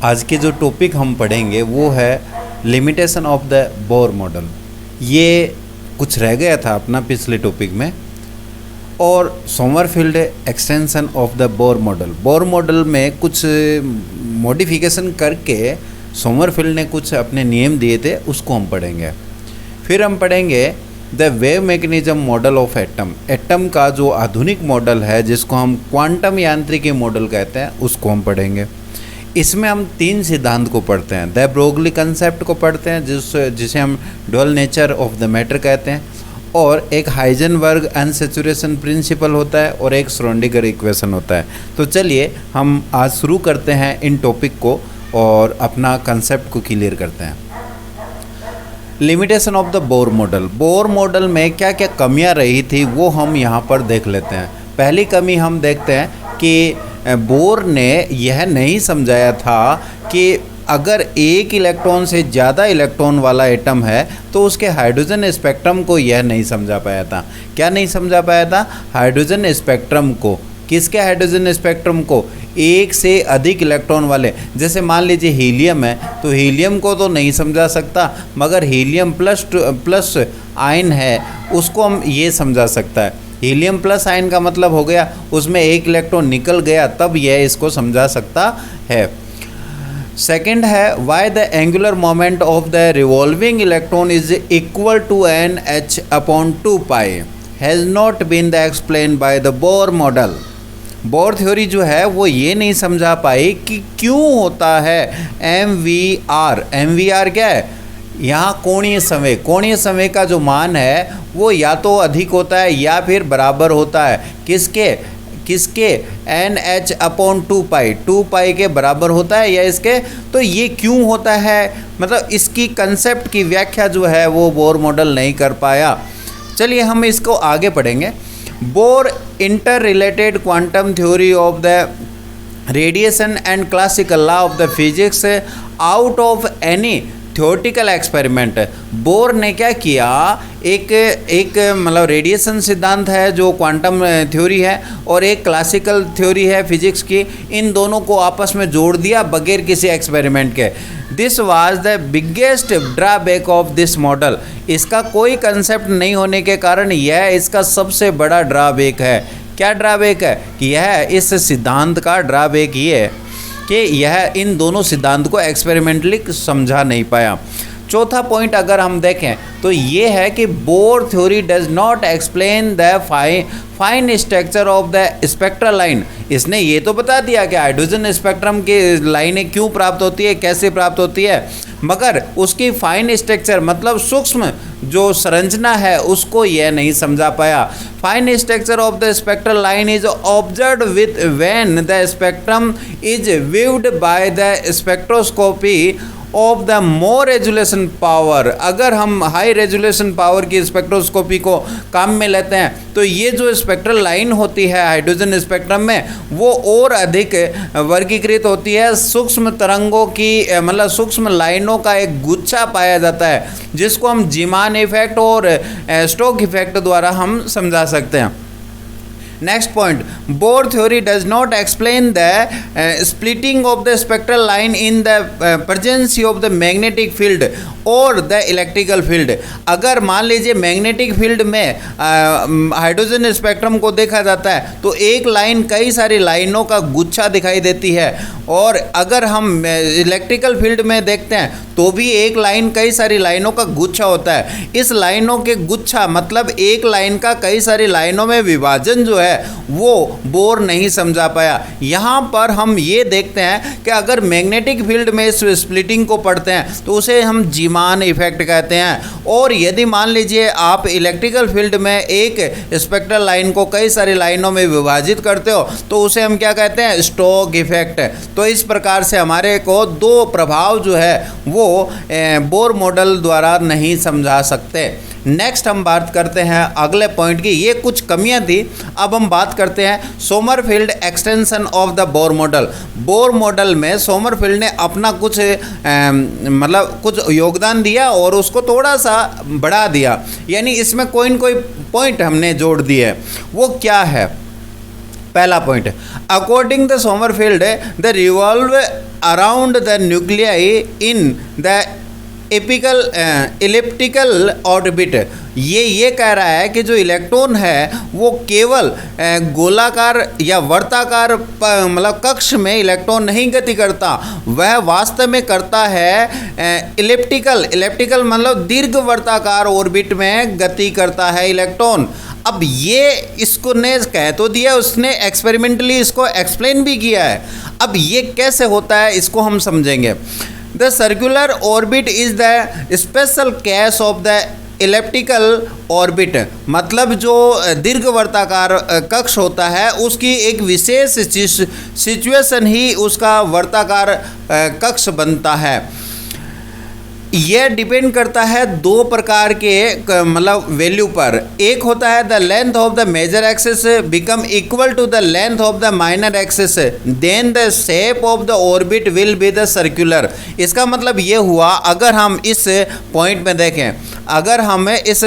आज के जो टॉपिक हम पढ़ेंगे वो है limitation of the Bohr model. ये कुछ रह गया था अपना पिछले टॉपिक में। और Sommerfeld extension of the Bohr model, Bohr model में कुछ मॉडिफिकेशन करके सोमरफील्ड ने कुछ अपने नियम दिए थे, उसको हम पढ़ेंगे। फिर हम पढ़ेंगे the wave mechanism model of atom. Atom का जो आधुनिक मॉडल है जिसको हम क्वांटम यांत्रिकी मॉडल कहते हैं, उसको हम पढ़ेंगे। इसमें हम 3 सिद्धांत को पढ़ते हैं। द ब्रोगली कंसेप्ट को पढ़ते हैं जिसे हम dual nature of the matter कहते हैं, और एक हाइजेनबर्ग अनसैचुरेशन प्रिंसिपल होता है, और एक श्रोडिंगर इक्वेशन होता है। तो चलिए हम आज शुरू करते हैं इन टॉपिक को और अपना कंसेप्ट को क्लियर करते हैं। Limitation of the Bohr model. Bohr model में क्या क्या कमियां रही थी वो हम यहाँ पर देख लेते हैं। पहली कमी हम देखते हैं कि बोर ने यह नहीं समझाया था कि अगर एक इलेक्ट्रॉन से ज़्यादा इलेक्ट्रॉन वाला एटम है तो उसके हाइड्रोजन स्पेक्ट्रम को यह नहीं समझा पाया था। क्या नहीं समझा पाया था? हाइड्रोजन स्पेक्ट्रम को। किसके हाइड्रोजन स्पेक्ट्रम को? एक से अधिक इलेक्ट्रॉन वाले। जैसे मान लीजिए हीलियम है तो हीलियम को तो नहीं समझा सकता, मगर हीलियम प्लस आयन है उसको हम ये समझा सकता है। हीलियम प्लस आयन का मतलब हो गया उसमें एक इलेक्ट्रॉन निकल गया, तब यह इसको समझा सकता है। सेकेंड है why the angular moment of the revolving electron is equal to NH/2 pi has not been the explain by the Bohr model. Bohr theory जो है वो ये नहीं समझा पाई कि क्यों होता है MVR। MVR क्या है? यहाँ कोणीय समय का जो मान है वो या तो अधिक होता है या फिर बराबर होता है किसके NH/2 पाई, 2 पाई के बराबर होता है या इसके। तो ये क्यों होता है, मतलब इसकी कंसेप्ट की व्याख्या जो है वो बोर मॉडल नहीं कर पाया। चलिए हम इसको आगे पढ़ेंगे। Bore inter related quantum theory of the radiation and classical law of the physics out of any theoretical experiment. Bore ने क्या किया, एक मतलब रेडिएशन सिद्धांत है जो क्वांटम थ्योरी है, और एक क्लासिकल थ्योरी है फिजिक्स की, इन दोनों को आपस में जोड़ दिया बगैर किसी एक्सपेरिमेंट के। This was the biggest drawback of this model. इसका कोई कंसेप्ट नहीं होने के कारण यह इसका सबसे बड़ा ड्रॉबैक है। क्या ड्रॉबैक है? कि यह इस सिद्धांत का ड्रॉबैक ये है कि यह इन दोनों सिद्धांत को एक्सपेरिमेंटली समझा नहीं पाया। चौथा पॉइंट अगर हम देखें तो ये है कि bore theory does not explain the fine structure of the spectral line. इसने ये तो बता दिया कि हाइड्रोजन स्पेक्ट्रम की लाइनें क्यों प्राप्त होती है, कैसे प्राप्त होती है, मगर उसकी फाइन स्ट्रक्चर मतलब सूक्ष्म जो संरचना है उसको यह नहीं समझा पाया। Fine structure of the spectral line is observed with when the spectrum is viewed by the spectroscopy of the more resolution power. अगर हम हाई रेजोल्यूशन पावर की स्पेक्ट्रोस्कोपी को काम में लेते हैं तो ये जो स्पेक्ट्रल लाइन होती है हाइड्रोजन स्पेक्ट्रम में वो और अधिक वर्गीकृत होती है। सूक्ष्म तरंगों की मतलब सूक्ष्म लाइनों का एक गुच्छा पाया जाता है जिसको हम जीमान इफेक्ट और स्टोक इफेक्ट द्वारा हम समझा सकते हैं। Next point, Bohr theory does not explain the splitting of the spectral line in the presence of the magnetic field और द इलेक्ट्रिकल फील्ड। अगर मान लीजिए मैग्नेटिक फील्ड में हाइड्रोजन स्पेक्ट्रम को देखा जाता है तो एक लाइन कई सारी लाइनों का गुच्छा दिखाई देती है, और अगर हम इलेक्ट्रिकल फील्ड में देखते हैं तो भी एक लाइन कई सारी लाइनों का गुच्छा होता है। इस लाइनों के गुच्छा मतलब एक लाइन का कई सारी लाइनों में विभाजन जो है वो बोर नहीं समझा पाया। यहाँ पर हम ये देखते हैं कि अगर मैग्नेटिक फील्ड में इस स्प्लिटिंग को पढ़ते हैं तो उसे हम जीमान इफेक्ट कहते हैं, और यदि मान लीजिए आप इलेक्ट्रिकल फील्ड में एक स्पेक्ट्रल लाइन को कई सारी लाइनों में विभाजित करते हो तो उसे हम क्या कहते हैं? Stoke effect. तो इस प्रकार से हमारे को 2 प्रभाव जो है वो बोर मॉडल द्वारा नहीं समझा सकते। नेक्स्ट हम बात करते हैं अगले पॉइंट की। ये कुछ कमियां थी, अब हम बात करते हैं Sommerfeld extension of the Bohr model. Bohr model में सोमरफील्ड ने अपना कुछ मतलब कुछ योगदान दिया और उसको थोड़ा सा बढ़ा दिया, यानी इसमें कोई न कोई पॉइंट हमने जोड़ दिए। वो क्या है? पहला point, according the Sommerfeld the around the nuclei in the apical elliptical orbit. ये कह रहा है कि जो इलेक्ट्रॉन है वो केवल गोलाकार या वर्ताकार मतलब कक्ष में इलेक्ट्रॉन नहीं गति करता, वह वास्तव में करता है इलिप्टिकल मतलब दीर्घ वर्ताकार ऑर्बिट में गति करता है इलेक्ट्रॉन। अब ये इसको ने कह तो दिया, उसने एक्सपेरिमेंटली इसको एक्सप्लेन भी किया है। अब ये कैसे होता है इसको हम समझेंगे। The circular orbit is the special case of the elliptical orbit, मतलब जो दीर्घवर्ताकार कक्ष होता है उसकी एक विशेष सिचुएशन ही उसका वर्ताकार कक्ष बनता है। यह डिपेंड करता है दो प्रकार के मतलब वैल्यू पर। एक होता है the length of the major axis become equal to the length of the minor axis, then the shape of the orbit will be the circular. इसका मतलब ये हुआ, अगर हम इस पॉइंट में देखें, अगर हमें इस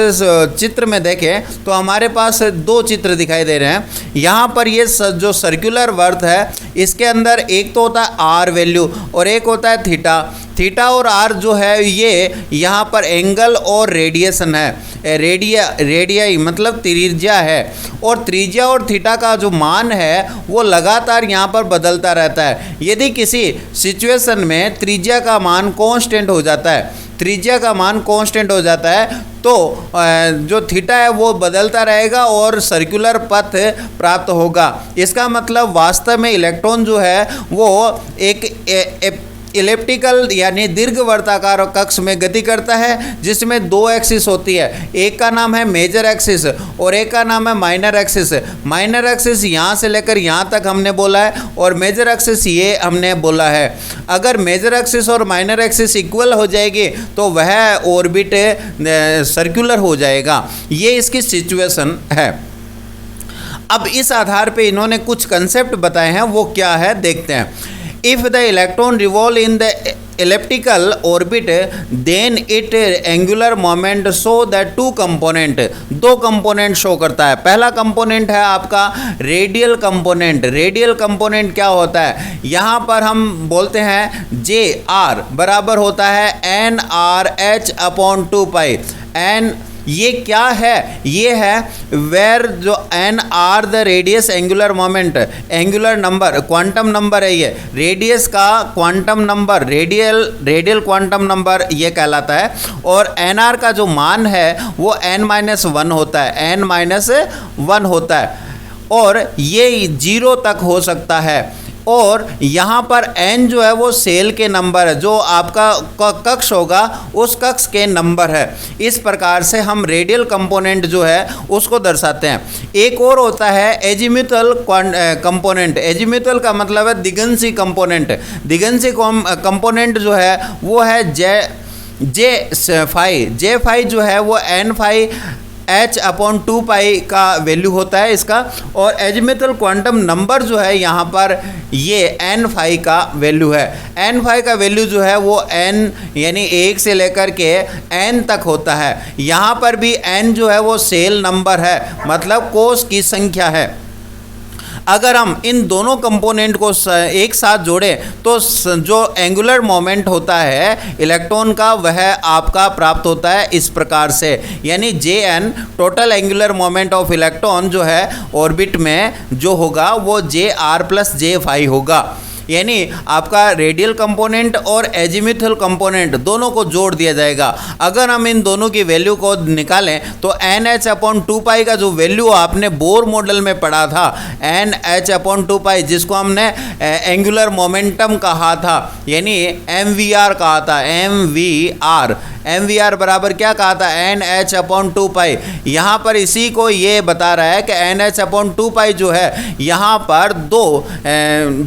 चित्र में देखें तो हमारे पास दो चित्र दिखाई दे रहे हैं। यहाँ पर ये जो सर्कुलर वर्थ है इसके अंदर एक तो होता है आर वैल्यू और एक होता है थीटा और आर जो है ये यहाँ पर एंगल और रेडिएशन है। रेडियाई मतलब त्रिज्या है, और त्रिज्या और थीटा का जो मान है वो लगातार यहाँ पर बदलता रहता है। यदि किसी सिचुएशन में त्रिज्या का मान कांस्टेंट हो जाता है, तो जो थीटा है वो बदलता रहेगा और सर्कुलर पथ प्राप्त होगा। इसका मतलब वास्तव में इलेक्ट्रॉन जो है वो एक इलिप्टिकल यानी दीर्घवर्ताकार कक्ष में गति करता है, जिसमें दो एक्सिस होती है। एक का नाम है मेजर एक्सिस और एक का नाम है माइनर एक्सिस। माइनर एक्सिस यहाँ से लेकर यहाँ तक हमने बोला है और मेजर एक्सिस ये हमने बोला है। अगर मेजर एक्सिस और माइनर एक्सिस इक्वल हो जाएगी तो वह ऑर्बिट सर्कुलर हो जाएगा। ये इसकी सिचुएशन है। अब इस आधार पे इन्होंने कुछ कंसेप्ट बताए हैं, वो क्या है देखते हैं। If the electron revolve in the elliptical orbit, then it angular moment show that दो कंपोनेंट शो करता है। पहला कंपोनेंट है आपका रेडियल कंपोनेंट। रेडियल कंपोनेंट क्या होता है, यहाँ पर हम बोलते हैं जे आर बराबर होता है N R H upon 2 N. ये क्या है, ये है वेर जो N R the radius angular moment, angular number quantum number है। ये रेडियस का quantum number, radial quantum number ये कहलाता है। और एन आर का जो मान है वो n-1 होता है, n-1 होता है और ये 0 तक हो सकता है। और यहाँ पर n जो है वो सेल के नंबर है, जो आपका कक्ष होगा उस कक्ष के नंबर है। इस प्रकार से हम रेडियल कंपोनेंट जो है उसको दर्शाते हैं। एक और होता है एजीम्यूथल कंपोनेंट। एजीम्यूथल का मतलब है दिगंशी कंपोनेंट। दिगंशी कंपोनेंट जो है वो है जे फाई जो है वो h अपॉन 2 का वैल्यू होता है इसका। और एजीम्यूथल क्वांटम नंबर जो है यहाँ पर ये n का वैल्यू है। n का वैल्यू जो है वो n यानी 1 से लेकर के n तक होता है। यहाँ पर भी n जो है वो सेल नंबर है, मतलब कोष की संख्या है। अगर हम इन दोनों कंपोनेंट को एक साथ जोड़ें तो जो एंगुलर मोमेंट होता है इलेक्ट्रॉन का वह आपका प्राप्त होता है इस प्रकार से, यानी Jn total angular moment of electron जो है ऑर्बिट में जो होगा वो Jr + J होगा। यानी आपका रेडियल कंपोनेंट और एजीम्यूथल कंपोनेंट दोनों को जोड़ दिया जाएगा। अगर हम इन दोनों की वैल्यू को निकालें तो NH अपॉन 2 का जो वैल्यू आपने बोर मॉडल में पढ़ा था, NH अपॉन 2 जिसको हमने एंगुलर मोमेंटम कहा था, यानी MVR कहा था। MVR बराबर क्या कहा था, NH अपॉन 2 यहाँ पर इसी को ये बता रहा है कि NH अपॉन 2 जो है यहाँ पर दो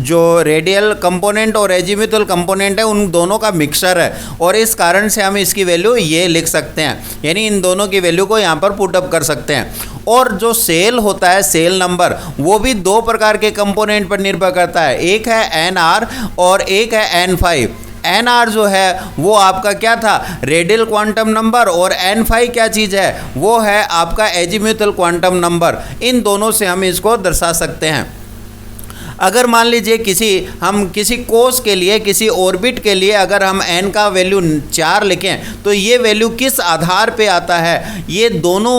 जो रेडियल कंपोनेंट और एजीम्यूथल कंपोनेंट है उन दोनों का मिक्सचर है, और इस कारण से हम इसकी वैल्यू ये लिख सकते हैं, यानी इन दोनों की वैल्यू को यहाँ पर पुटअप कर सकते हैं। और जो सेल होता है सेल नंबर वो भी दो प्रकार के कंपोनेंट पर निर्भर करता है, एक है NR और एक है N5। NR जो है वो आपका क्या था, रेडियल क्वांटम नंबर, और N5 क्या चीज़ है, वो है आपका एजीम्यूथल क्वांटम नंबर। इन दोनों से हम इसको दर्शा सकते हैं। अगर मान लीजिए किसी कोस के लिए, किसी ऑर्बिट के लिए अगर हम n का वैल्यू 4 लिखें तो ये वैल्यू किस आधार पे आता है, ये दोनों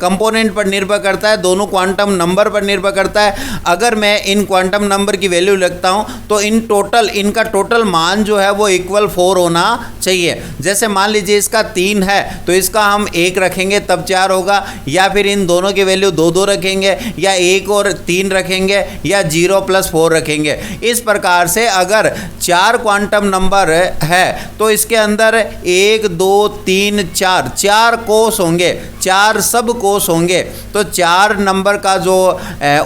कंपोनेंट पर निर्भर करता है, दोनों क्वांटम नंबर पर निर्भर करता है। अगर मैं इन क्वांटम नंबर की वैल्यू लिखता हूँ तो इनका टोटल मान जो है वो इक्वल 4 होना चाहिए। जैसे मान लीजिए इसका 3 है तो इसका हम 1 रखेंगे तब 4 होगा, या फिर इन दोनों की वैल्यू 2 रखेंगे, या 1 और 3 रखेंगे, या 0 + 4 रखेंगे। इस प्रकार से अगर 4 क्वांटम नंबर है तो इसके अंदर 1 2 3 4 कोस होंगे, 4 सब कोस होंगे। तो 4 नंबर का जो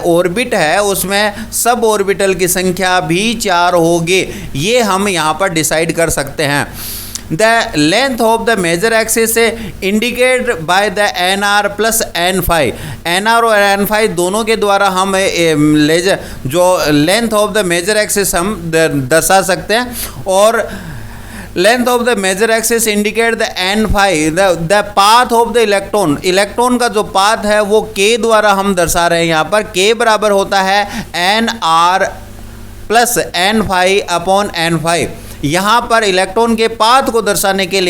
ऑर्बिट है उसमें सब ऑर्बिटल की संख्या भी 4 होगी। ये हम यहाँ पर डिसाइड कर सकते हैं। The length of the major axis indicated by the NR plus N5, NR और N5 दोनों के द्वारा हम जो length of the major axis हम दर्शा सकते हैं। और length of the major axis indicate the N5, the path of the electron का जो पाथ है वो K द्वारा हम दर्शा रहे हैं। यहाँ पर K बराबर होता है NR प्लस N5/N5। यहाँ पर इलेक्ट्रॉन के पाथ को दर्शाने के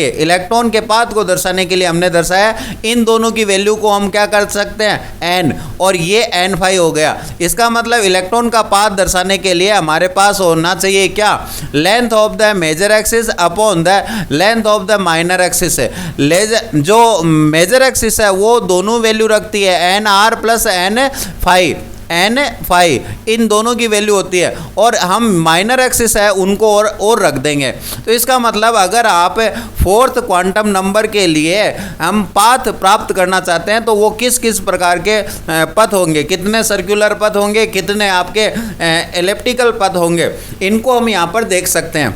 लिए हमने दर्शाया इन दोनों की वैल्यू को हम क्या कर सकते हैं, n, और ये N5 हो गया। इसका मतलब इलेक्ट्रॉन का पाथ दर्शाने के लिए हमारे पास होना चाहिए क्या, length of the major axis upon the length of the minor axis. जो मेजर एक्सिस है वो दोनों वैल्यू रखती है NR प्लस N5, इन दोनों की वैल्यू होती है, और हम माइनर एक्सिस है उनको और रख देंगे। तो इसका मतलब अगर आप 4th क्वांटम नंबर के लिए हम पाथ प्राप्त करना चाहते हैं तो वो किस किस प्रकार के पथ होंगे, कितने सर्कुलर पथ होंगे, कितने आपके एलिप्टिकल पथ होंगे, इनको हम यहाँ पर देख सकते हैं।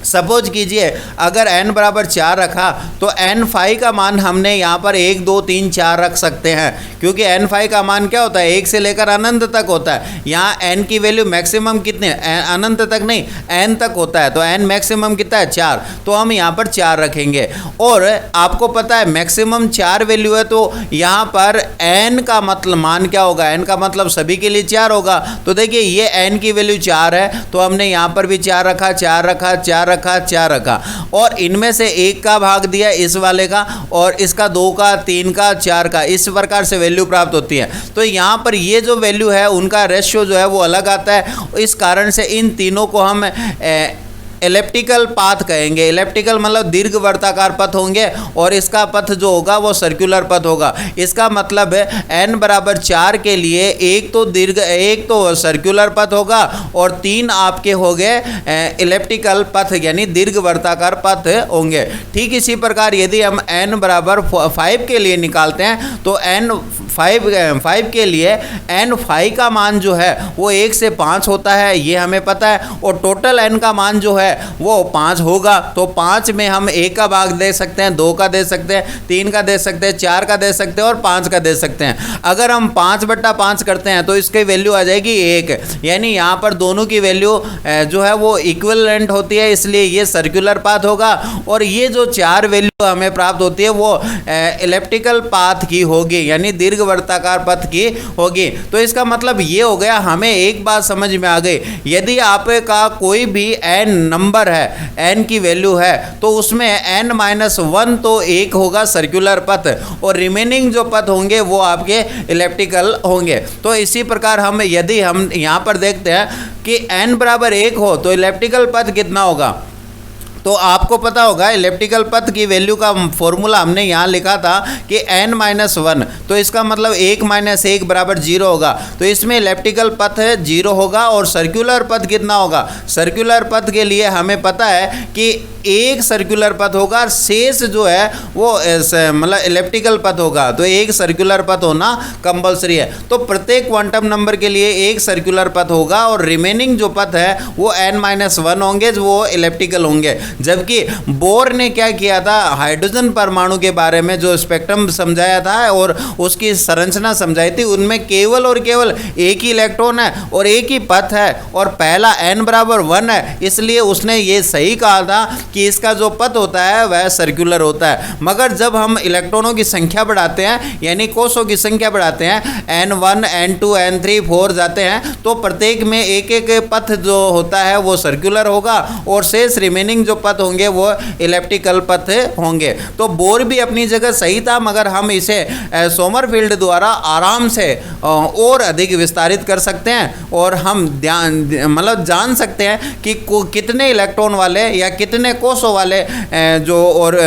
सपोज कीजिए अगर n बराबर 4 रखा तो N5 का मान हमने यहाँ पर 1 2 3 4 रख सकते हैं, क्योंकि N5 का मान क्या होता है, 1 से लेकर अनंत तक होता है। यहाँ n की वैल्यू मैक्सिमम कितने, अनंत तक नहीं n तक होता है, तो n मैक्सिमम कितना है 4, तो हम यहाँ पर 4 रखेंगे। और आपको पता है मैक्सिमम 4 वैल्यू है, तो यहाँ पर n का मतलब मान क्या होगा, n का मतलब सभी के लिए 4 होगा। तो देखिए ये n की वैल्यू 4 है तो हमने यहाँ पर भी 4 रखा, 4 रखा, और इनमें से 1 का भाग दिया इस वाले का, और इसका 2 का, 3 का, 4 का, इस प्रकार से वैल्यू प्राप्त होती है। तो यहाँ पर ये जो वैल्यू है उनका रेशियो जो है वो अलग आता है। इस कारण से इन तीनों को हम एलिप्टिकल पाथ कहेंगे। एलिप्टिकल मतलब दीर्घ वर्ताकार पथ होंगे, और इसका पथ जो होगा वो सर्कुलर पथ होगा। इसका मतलब है n बराबर 4 के लिए एक तो सर्कुलर पथ होगा और 3 आपके हो गए एलिप्टिकल पथ यानी दीर्घ वर्ताकार पथ होंगे। ठीक इसी प्रकार यदि हम n बराबर 5 के लिए निकालते हैं तो n5 के लिए n5 का मान जो है वो 1 से 5 होता है, ये हमें पता है, और टोटल n का मान जो है वो 5 होगा। तो 5 में हम 1 का भाग दे सकते हैं, 2 का दे सकते हैं, 3 का दे सकते हैं, 4 का दे सकते हैं और 5 का दे सकते हैं। अगर हम 5/5 करते हैं तो इसकी वैल्यू आ जाएगी 1, यानी यहाँ पर दोनों की वैल्यू जो है वो इक्विवेलेंट होती है, इसलिए ये सर्कुलर पाथ होगा। और ये जो 4 वैल्यू हमें प्राप्त होती है वो एलिप्टिकल पाथ की होगी, यानी दीर्घ वर्ताकार पथ की होगी। तो इसका मतलब ये हो गया, हमें एक बात समझ में आ गई, यदि आपका कोई भी n नंबर है, n की वैल्यू है, तो उसमें n-1 तो 1 होगा सर्कुलर पथ, और रिमेनिंग जो पथ होंगे वो आपके इलेप्टिकल होंगे। तो इसी प्रकार यदि हम यहाँ पर देखते हैं कि n बराबर 1 हो तो इलेप्टिकल पथ कितना होगा, तो आपको पता होगा इलेप्टिकल पथ की वैल्यू का फॉर्मूला हमने यहाँ लिखा था कि n-1, तो इसका मतलब 1 - 1 बराबर 0 होगा। तो इसमें इलेप्टिकल पथ 0 होगा, और सर्कुलर पथ कितना होगा, सर्कुलर पथ के लिए हमें पता है कि एक सर्कुलर पथ होगा, और शेष जो है वो मतलब इलेप्टिकल पथ होगा। तो एक सर्कुलर पथ होना कंपलसरी है। तो प्रत्येक क्वांटम नंबर के लिए एक सर्कुलर पथ होगा, और रिमेनिंग जो पथ है वो n-1 होंगे, वो इलेप्टिकल होंगे। जबकि बोर ने क्या किया था, हाइड्रोजन परमाणु के बारे में जो स्पेक्ट्रम समझाया था और उसकी संरचना समझाई थी, उनमें केवल और केवल एक ही इलेक्ट्रॉन है और एक ही पथ है और पहला n=1 है, इसलिए उसने ये सही कहा था कि इसका जो पथ होता है वह सर्कुलर होता है। मगर जब हम इलेक्ट्रॉनों की संख्या बढ़ाते हैं यानी कोषों की संख्या बढ़ाते हैं, n1 n2 n3 4 जाते हैं, तो प्रत्येक में एक एक पथ जो होता है वो सर्कुलर होगा और शेष रिमेनिंग जो पथ होंगे वो इलेप्टिकल पथ होंगे। तो बोर भी अपनी जगह सही था, मगर हम इसे सोमरफील्ड द्वारा आराम से और अधिक विस्तारित कर सकते हैं और हम जान सकते हैं कि कितने इलेक्ट्रॉन वाले या कितने कोषों वाले जो और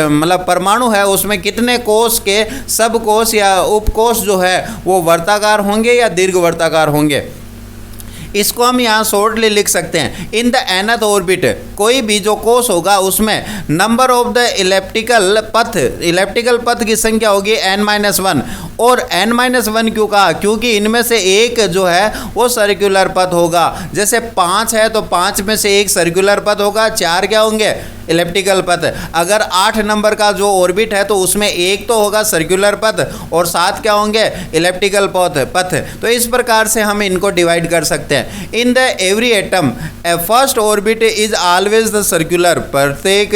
परमाणु है उसमें कितने कोष के सब कोष या उपकोष जो है वो वर्ताकार होंगे या दीर्घ वर्ताकार होंगे। इसको हम यहाँ शॉर्टली लिख सकते हैं, इन द nth ऑर्बिट कोई भी जो कोष होगा उसमें नंबर ऑफ द इलेप्टिकल पथ की संख्या होगी n-1। और n-1 क्यों कहा, क्योंकि इनमें से एक जो है वो सर्कुलर पथ होगा। जैसे 5 है तो 5 में से एक सर्कुलर पथ होगा, 4 क्या होंगे, इलेप्टिकल पथ। अगर 8 नंबर का जो ऑर्बिट है तो उसमें एक तो होगा सर्कुलर पथ और 7 क्या होंगे, इलेप्टिकल पथ। तो इस प्रकार से हम इनको डिवाइड कर सकते हैं। In the every atom first orbit is always the circular, प्रत्येक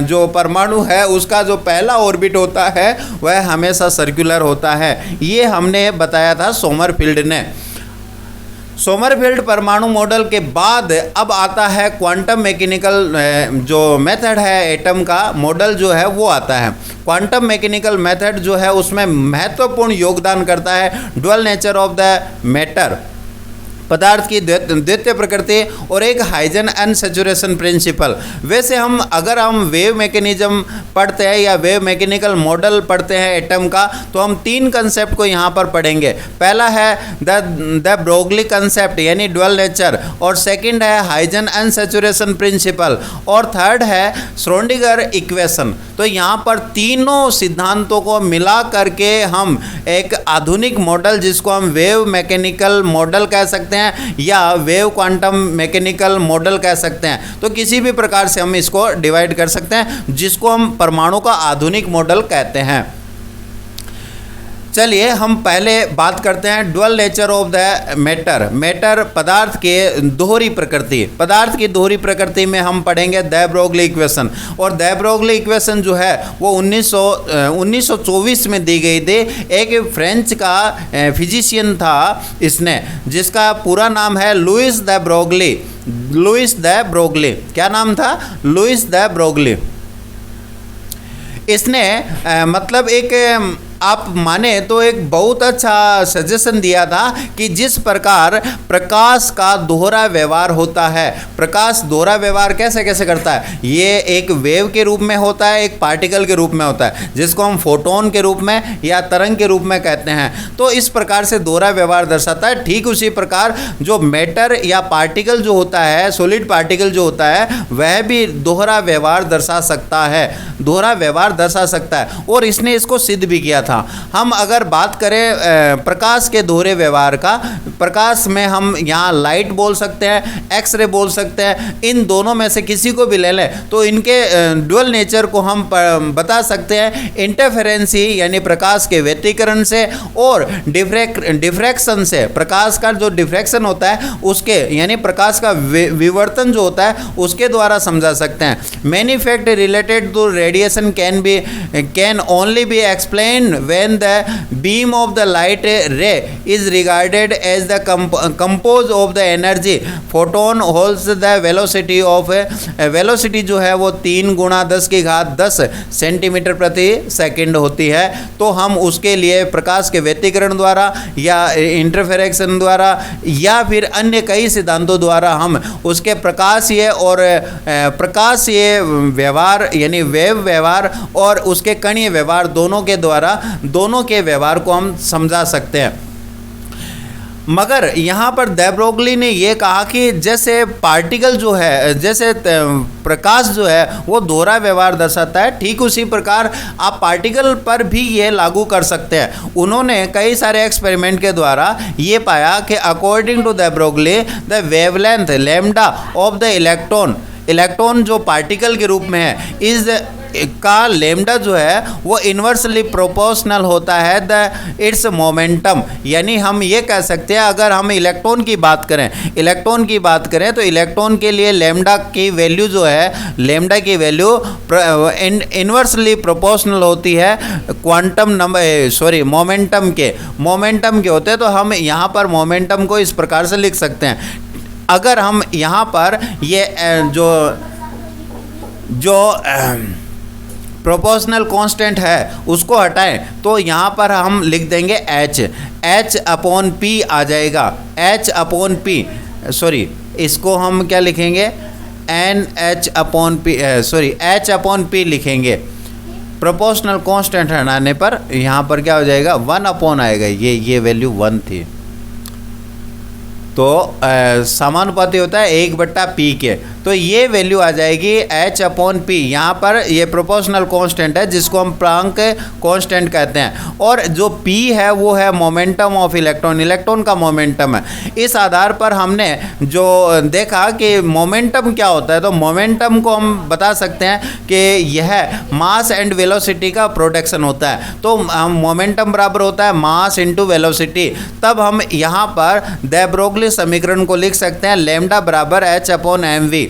जो परमाणु है उसका जो पहला ऑर्बिट होता है वह हमेशा सर्कुलर होता है। ये हमने बताया था सोमरफील्ड ने। सोमरफील्ड परमाणु मॉडल के बाद अब आता है क्वांटम मैकेनिकल जो मेथड है एटम का मॉडल जो है वो आता है। क्वांटम मैकेनिकल मेथड जो है उसमें महत्वपूर्ण योगदान करता है dual nature of the matter, पदार्थ की द्वितीय प्रकृति और एक हाइजन अनसैचुरेशन प्रिंसिपल। वैसे अगर हम वेव मैकेनिज्म पढ़ते हैं या वेव मैकेनिकल मॉडल पढ़ते हैं एटम का, तो हम 3 कंसेप्ट को यहाँ पर पढ़ेंगे। पहला है द ब्रोगली कंसेप्ट यानी ड्यूअल नेचर, और सेकंड है हाइजन अनसैचुरेशन प्रिंसिपल, और थर्ड है श्रोडिंगर इक्वेशन। तो यहाँ पर तीनों सिद्धांतों को मिला करके हम एक आधुनिक मॉडल जिसको हम वेव मैकेनिकल मॉडल कह सकते हैं या वेव क्वांटम मैकेनिकल मॉडल कह सकते हैं, तो किसी भी प्रकार से हम इसको डिवाइड कर सकते हैं, जिसको हम परमाणु का आधुनिक मॉडल कहते हैं। चलिए हम पहले बात करते हैं dual nature of the matter, पदार्थ के दोहरी प्रकृति। पदार्थ की दोहरी प्रकृति में हम पढ़ेंगे द ब्रोगली इक्वेशन, और द ब्रोगली इक्वेशन जो है वो 1924 में दी गई थी। एक फ्रेंच का फिजिशियन था इसने, जिसका पूरा नाम है लुइस द ब्रोगली। क्या नाम था, लुइस द ब्रोगली। इसने मतलब एक आप माने तो एक बहुत अच्छा सजेशन दिया था कि जिस प्रकार प्रकाश का दोहरा व्यवहार होता है, प्रकाश दोहरा व्यवहार कैसे कैसे करता है, ये एक वेव के रूप में होता है, एक पार्टिकल के रूप में होता है, जिसको हम फोटोन के रूप में या तरंग के रूप में कहते हैं। तो इस प्रकार से दोहरा व्यवहार दर्शाता है। ठीक उसी प्रकार जो मैटर या पार्टिकल जो होता है, सॉलिड पार्टिकल जो होता है, वह भी दोहरा व्यवहार दर्शा सकता है, दोहरा व्यवहार दर्शा सकता है, और इसने इसको सिद्ध भी किया था। हम अगर बात करें प्रकाश के दोहरे व्यवहार का, प्रकाश में हम यहाँ लाइट बोल सकते हैं, एक्सरे बोल सकते हैं, इन दोनों में से किसी को भी ले लें तो इनके ड्यूअल नेचर को हम बता सकते हैं इंटरफेरेंसी यानी प्रकाश के व्यतिकरण से, और डिफ्रैक्शन से, प्रकाश का जो डिफ्रैक्शन होता है उसके यानी प्रकाश का विवर्तन जो होता है उसके द्वारा समझा सकते हैं। Many fact related to radiation can only be explain when the beam of the light ray is regarded as the composed of the energy photon holds the velocity of velocity जो है वो 3 × 10⁻10 सेंटीमीटर प्रति second होती है। तो हम उसके लिए प्रकाश के व्यतिकरण द्वारा या इंटरफेरेक्शन द्वारा या फिर अन्य कई सिद्धांतों द्वारा हम उसके प्रकाशीय और प्रकाशीय व्यवहार यानी वेव व्यवहार और उसके कणीय व्यवहार दोनों के व्यवहार को हम समझा सकते हैं। मगर यहाँ पर द ब्रोगली ने ये कहा कि जैसे पार्टिकल जो है, जैसे प्रकाश जो है वो दोहरा व्यवहार दर्शाता है, ठीक उसी प्रकार आप पार्टिकल पर भी ये लागू कर सकते हैं। उन्होंने कई सारे एक्सपेरिमेंट के द्वारा ये पाया कि according to the Broglie the wavelength lambda of the electron electron जो पार्टिकल के रूप में है इस का लेमडा जो है वो इन्वर्सली प्रोपोर्शनल होता है द इट्स मोमेंटम। यानी हम ये कह सकते हैं, अगर हम इलेक्ट्रॉन की बात करें तो इलेक्ट्रॉन के लिए लेमडा की वैल्यू जो है, लेमडा की वैल्यू इन्वर्सली प्रोपोर्शनल होती है क्वांटम नंबर मोमेंटम के होते हैं। तो हम यहाँ पर मोमेंटम को इस प्रकार से लिख सकते हैं। अगर हम यहाँ पर ये जो प्रोपोर्शनल कांस्टेंट है उसको हटाएं तो यहाँ पर हम लिख देंगे H अपॉन P आ जाएगा। H अपॉन P, इसको हम क्या लिखेंगे, H अपॉन P लिखेंगे। प्रोपोर्शनल कांस्टेंट हटाने पर यहाँ पर क्या हो जाएगा, 1 अपॉन आएगा। ये वैल्यू 1 थी, तो समानुपाती होता है 1/P के। तो ये वैल्यू आ जाएगी H अपॉन P। यहाँ पर ये प्रोपोर्शनल कांस्टेंट है जिसको हम प्लांक कांस्टेंट कहते हैं, और जो P है वो है मोमेंटम ऑफ इलेक्ट्रॉन का मोमेंटम है। इस आधार पर हमने जो देखा कि मोमेंटम क्या होता है, तो मोमेंटम को हम बता सकते हैं कि यह मास एंड वेलोसिटी का प्रोडक्शन होता है। तो मोमेंटम बराबर होता है मास इंटू वेलोसिटी। तब हम यहाँ पर de Broglie समीकरण को लिख सकते हैं लेमडा बराबर H अपॉन mv।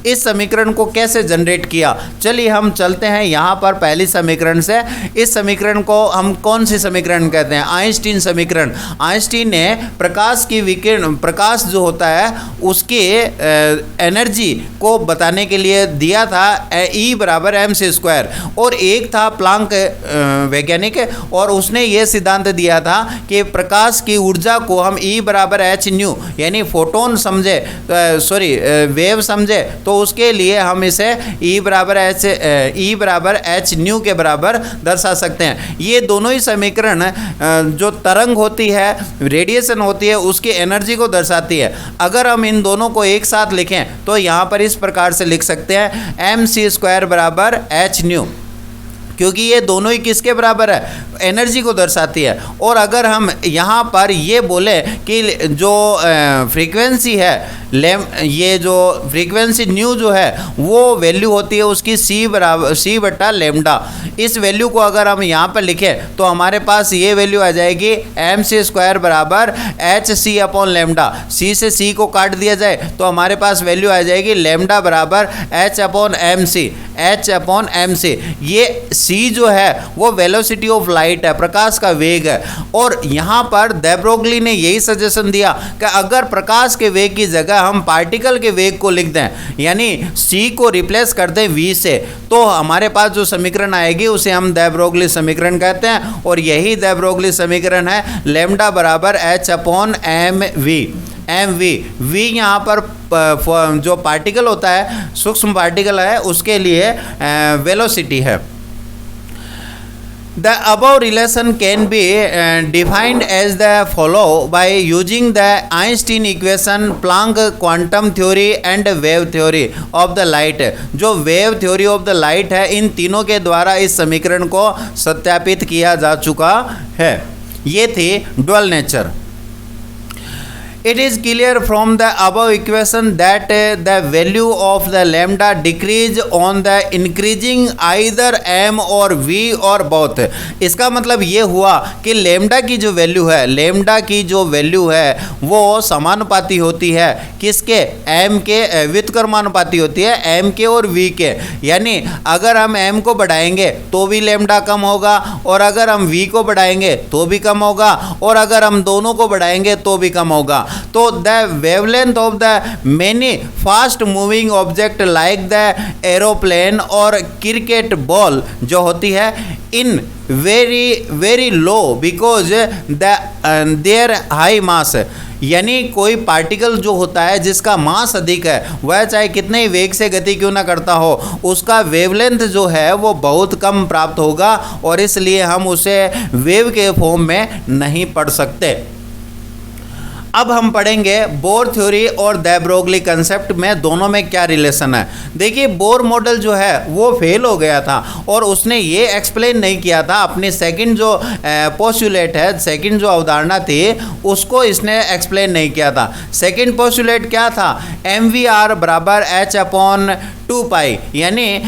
इस समीकरण को कैसे जनरेट किया, चलिए हम चलते हैं यहाँ पर पहली समीकरण से। इस समीकरण को हम कौन सी समीकरण कहते हैं, आइंस्टीन समीकरण। आइंस्टीन ने प्रकाश जो होता है उसके एनर्जी को बताने के लिए दिया था E बराबर mc², और एक था प्लांक वैज्ञानिक, और उसने ये सिद्धांत दिया था कि प्रकाश की ऊर्जा को हम E बराबर h न्यू यानी फोटोन समझे, वेव समझे, तो उसके लिए हम इसे E बराबर h न्यू के बराबर दर्शा सकते हैं। ये दोनों ही समीकरण जो तरंग होती है, रेडिएशन होती है, उसकी एनर्जी को दर्शाती है। अगर हम इन दोनों को एक साथ लिखें तो यहाँ पर इस प्रकार से लिख सकते हैं mc² बराबर h न्यू, क्योंकि ये दोनों ही किसके बराबर है, एनर्जी को दर्शाती है। और अगर हम यहाँ पर ये बोले कि जो फ्रीक्वेंसी है ये जो फ्रीक्वेंसी न्यू जो है वो वैल्यू होती है उसकी C/λ। इस वैल्यू को अगर हम यहाँ पर लिखें तो हमारे पास ये वैल्यू आ जाएगी mc² बराबर hc अपॉन लैम्डा। C से C को काट दिया जाए तो हमारे पास वैल्यू आ जाएगी लैम्डा बराबर h अपॉन mc। ये C जो है वो वेलोसिटी ऑफ लाइट है, प्रकाश का वेग है। और यहाँ पर de Broglie ने यही सजेशन दिया कि अगर प्रकाश के वेग की जगह हम पार्टिकल के वेग को लिख दें, यानी C को रिप्लेस कर दें V से, तो हमारे पास जो समीकरण आएगी उसे हम de Broglie समीकरण कहते हैं। और यही de Broglie समीकरण है लैम्डा बराबर h अपॉन mv। यहाँ पर जो पार्टिकल होता है, सूक्ष्म पार्टिकल है, उसके लिए वेलोसिटी है। The above relation can be defined as the follow by using the Einstein equation, Planck quantum theory and wave theory of the light। जो wave theory of the light है, इन तीनों के द्वारा इस समीकरण को सत्यापित किया जा चुका है। ये थी dual nature. It is clear from the above equation that the value of the lambda decrease on the increasing either m और v और both। इसका मतलब ये हुआ कि लेमडा की जो वैल्यू है वो समानुपाती होती है किसके, m के, व्युत्क्रमानुपाती होती है m के और v के। यानी अगर हम m को बढ़ाएंगे तो भी लेमडा कम होगा, और अगर हम v को बढ़ाएंगे तो भी कम होगा, और अगर हम दोनों को बढ़ाएंगे तो भी कम होगा। तो the wavelength of the many fast moving object like the aeroplane और क्रिकेट बॉल जो होती है in very low because their high mass. यानी कोई पार्टिकल जो होता है जिसका मास अधिक है, वह चाहे कितने ही वेग से गति क्यों ना करता हो, उसका वेवलेंथ जो है वो बहुत कम प्राप्त होगा, और इसलिए हम उसे वेव के फॉर्म में नहीं पढ़ सकते। अब हम पढ़ेंगे बोर थ्योरी और दे ब्रोगली कंसेप्ट में दोनों में क्या रिलेशन है। देखिए बोर मॉडल जो है वो फेल हो गया था और उसने ये एक्सप्लेन नहीं किया था, अपनी सेकंड जो पोस्टुलेट है, सेकंड जो अवधारणा थी उसको इसने एक्सप्लेन नहीं किया था। सेकंड पोस्टुलेट क्या था, mvr बराबर h/2π, यानी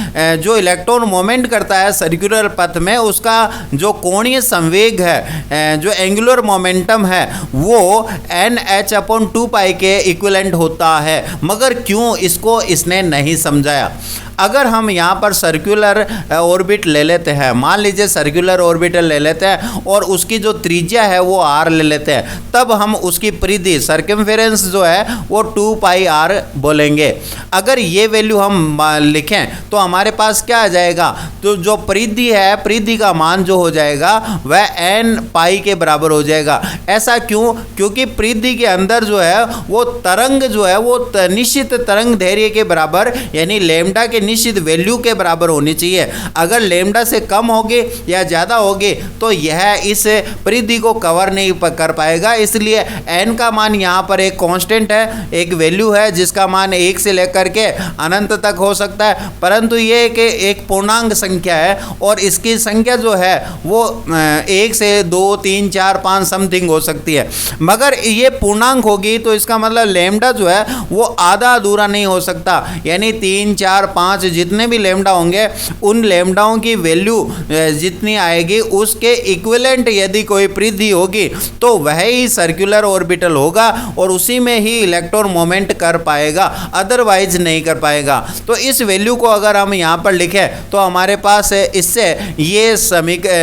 जो इलेक्ट्रॉन मोमेंट करता है सर्कुलर पथ में उसका जो कोणीय संवेग है, जो एंगुलर मोमेंटम है वो nh/2π के इक्विवेलेंट होता है। मगर क्यों इसको इसने नहीं समझाया। अगर हम यहाँ पर सर्कुलर ऑर्बिट ले लेते हैं, मान लीजिए सर्कुलर ऑर्बिटल ले लेते हैं और उसकी जो त्रिज्या है वो r ले लेते हैं, तब हम उसकी परिधि सर्कमफेरेंस जो है वो 2πr बोलेंगे। अगर ये वैल्यू हम लिखें तो हमारे पास क्या आ जाएगा, तो जो परिधि है, परिधि का मान जो हो जाएगा वह n के बराबर हो जाएगा। ऐसा क्यों, क्योंकि परिधि के अंदर जो है वो तरंग जो है वो निश्चित तरंग दैर्घ्य के बराबर यानी लैम्डा के निश्चित वैल्यू के बराबर होनी चाहिए। अगर लैम्डा से कम होगी या ज़्यादा होगी तो यह इस परिधि को कवर नहीं कर पाएगा। इसलिए n का मान यहाँ पर एक कांस्टेंट है, एक वैल्यू है जिसका मान 1 से लेकर के अनंत तक हो सकता है, परंतु ये एक पूर्णांक संख्या है और इसकी संख्या जो है वो 1 से 2 3 4 5 समथिंग हो सकती है। मगर ये पूर्णांक होगी तो इसका मतलब लैम्डा जो है वो आधा अधूरा नहीं हो सकता, यानी 3 4 5 जितने भी लैम्डा होंगे उन लैम्डाओं की वैल्यू जितनी आएगी उसके इक्विवेलेंट यदि कोई परिधि होगी तो वह ही सर्कुलर ऑर्बिटल होगा और उसी में ही इलेक्ट्रॉन मोमेंट कर पाएगा, अदरवाइज नहीं कर पाएगा। तो इस वैल्यू को अगर हम यहाँ पर लिखें तो हमारे पास इससे ये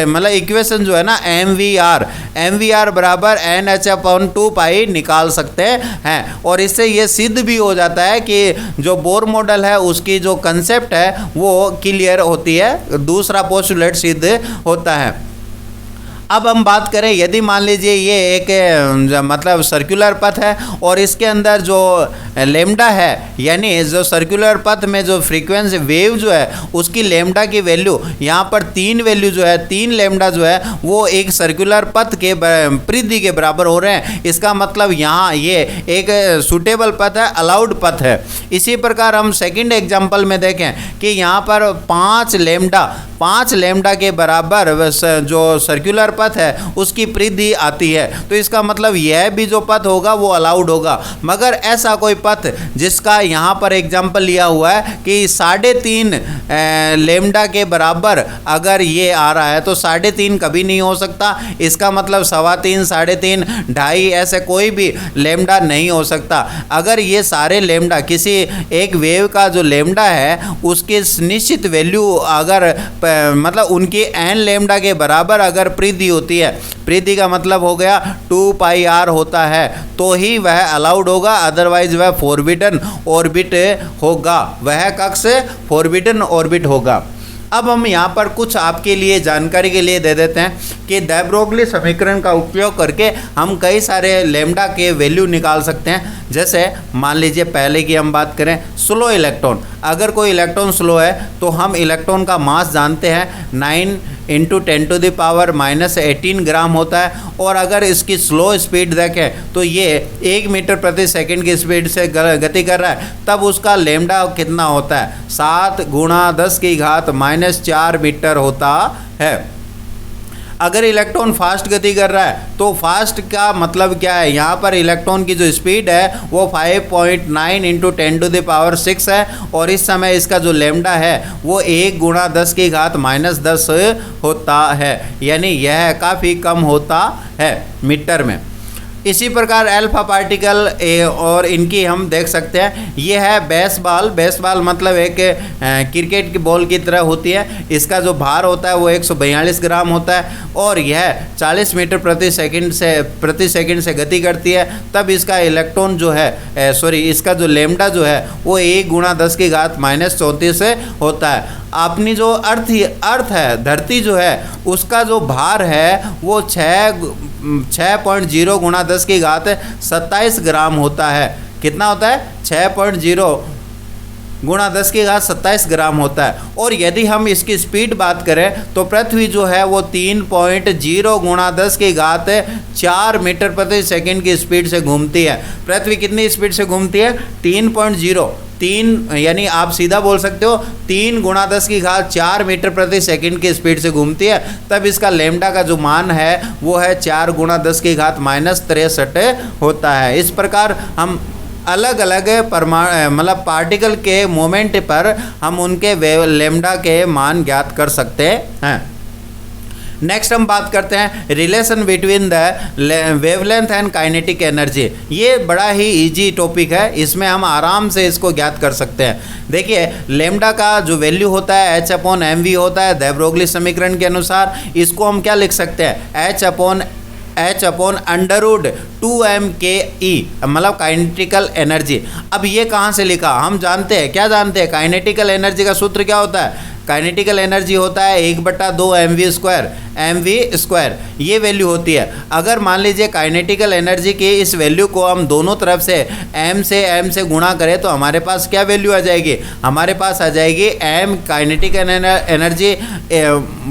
मतलब इक्वेशन जो है ना mvr बराबर nh/2π निकाल सकते हैं और इससे ये सिद्ध भी हो जाता है कि जो बोर मॉडल है उसकी जो कंसेप्ट है वो क्लियर होती है, दूसरा पोस्टुलेट सिद्ध होता है। अब हम बात करें, यदि मान लीजिए ये एक मतलब सर्कुलर पथ है और इसके अंदर जो लैम्डा है यानी जो सर्कुलर पथ में जो फ्रीक्वेंसी वेव जो है उसकी लैम्डा की वैल्यू यहाँ पर 3 वैल्यू जो है 3 लैम्डा जो है वो एक सर्कुलर पथ के परिधि के बराबर हो रहे हैं। इसका मतलब यहाँ ये एक सूटेबल पथ है, अलाउड पथ है। इसी प्रकार हम सेकेंड एग्जाम्पल में देखें कि यहाँ पर 5 लैम्डा के बराबर जो सर्कुलर पथ है उसकी परिधि आती है, तो इसका मतलब यह भी जो पथ होगा वो अलाउड होगा। मगर ऐसा कोई पथ जिसका यहाँ पर एग्जाम्पल लिया हुआ है कि 3.5 लैम्डा के बराबर अगर ये आ रहा है तो 3.5 कभी नहीं हो सकता। इसका मतलब 3.25, 3.5, 2.5 ऐसे कोई भी लैम्डा नहीं हो सकता। अगर ये सारे लैम्डा किसी एक वेव का जो लैम्डा है उसकी निश्चित वैल्यू अगर मतलब उनकी n लैम्डा के बराबर अगर परिधि होती है, परिधि का मतलब हो गया 2πr होता है, तो ही वह अलाउड होगा, अदरवाइज वह फॉरबिडन ऑर्बिट होगा, वह कक्ष फॉरबिडन ऑर्बिट होगा। अब हम यहाँ पर कुछ आपके लिए जानकारी के लिए दे देते हैं कि दे ब्रोगली समीकरण का उपयोग करके हम कई सारे लैम्डा के वैल्यू निकाल सकते हैं। जैसे मान लीजिए पहले की हम बात करें स्लो इलेक्ट्रॉन, अगर कोई इलेक्ट्रॉन स्लो है तो हम इलेक्ट्रॉन का मास जानते हैं 9 × 10⁻18 ग्राम होता है और अगर इसकी स्लो स्पीड देखें तो ये 1 मीटर प्रति सेकंड की स्पीड से गति कर रहा है, तब उसका लैम्डा कितना होता है 7 × 10⁻⁻4 मीटर होता है। अगर इलेक्ट्रॉन फास्ट गति कर रहा है तो फास्ट का मतलब क्या है, यहाँ पर इलेक्ट्रॉन की जो स्पीड है वो 5.9 × 10⁻6 है और इस समय इसका जो लैम्डा है वो 1 × 10⁻⁻10 होता है, यानी यह काफ़ी कम होता है मीटर में। इसी प्रकार अल्फा पार्टिकल और इनकी हम देख सकते हैं, ये है बेसबॉल मतलब एक क्रिकेट की बॉल की तरह होती है। इसका जो भार होता है वो 142 ग्राम होता है और यह 40 मीटर प्रति सेकंड से गति करती है। तब इसका इलेक्ट्रॉन जो है इसका जो लैम्डा जो है वो 1 × 10⁻34 होता है। अपनी जो अर्थ है, धरती जो है उसका जो भार है वो 6.0 × 10⁻27 ग्राम होता है। कितना होता है 6.0 गुणा 10 की घात 27 ग्राम होता है। और यदि हम इसकी स्पीड बात करें तो पृथ्वी जो है वो 3.0 गुणा 10 की घात 4 मीटर प्रति सेकंड की स्पीड से घूमती है। पृथ्वी कितनी स्पीड से घूमती है? 3.0, 3 यानी आप सीधा बोल सकते हो 3 गुणा 10 की घात 4 मीटर प्रति सेकंड की स्पीड से घूमती है। तब इसका लेमडा का जो मान है वो है 4 गुणा 10 की घात -63 होता है। इस प्रकार हम अलग अलग मतलब पार्टिकल के मोमेंट पर हम उनके लेमडा के मान ज्ञात कर सकते हैं। नेक्स्ट हम बात करते हैं relation between the wavelength and kinetic energy. ये बड़ा ही इजी टॉपिक है, इसमें हम आराम से इसको ज्ञात कर सकते हैं। देखिए लेमडा का जो वैल्यू होता है H/mv होता है दे ब्रोगली समीकरण के अनुसार। इसको हम क्या लिख सकते हैं? H/√2mke मतलब काइनेटिकल एनर्जी। अब ये कहाँ से लिखा? हम जानते हैं, क्या जानते हैं? काइनेटिकल एनर्जी का सूत्र क्या होता है? काइनेटिकल एनर्जी होता है 1/2 mv², ये वैल्यू होती है। अगर मान लीजिए काइनेटिकल एनर्जी की इस वैल्यू को हम दोनों तरफ से m से गुणा करें तो हमारे पास क्या वैल्यू आ जाएगी? हमारे पास आ जाएगी m काइनेटिकल एनर्जी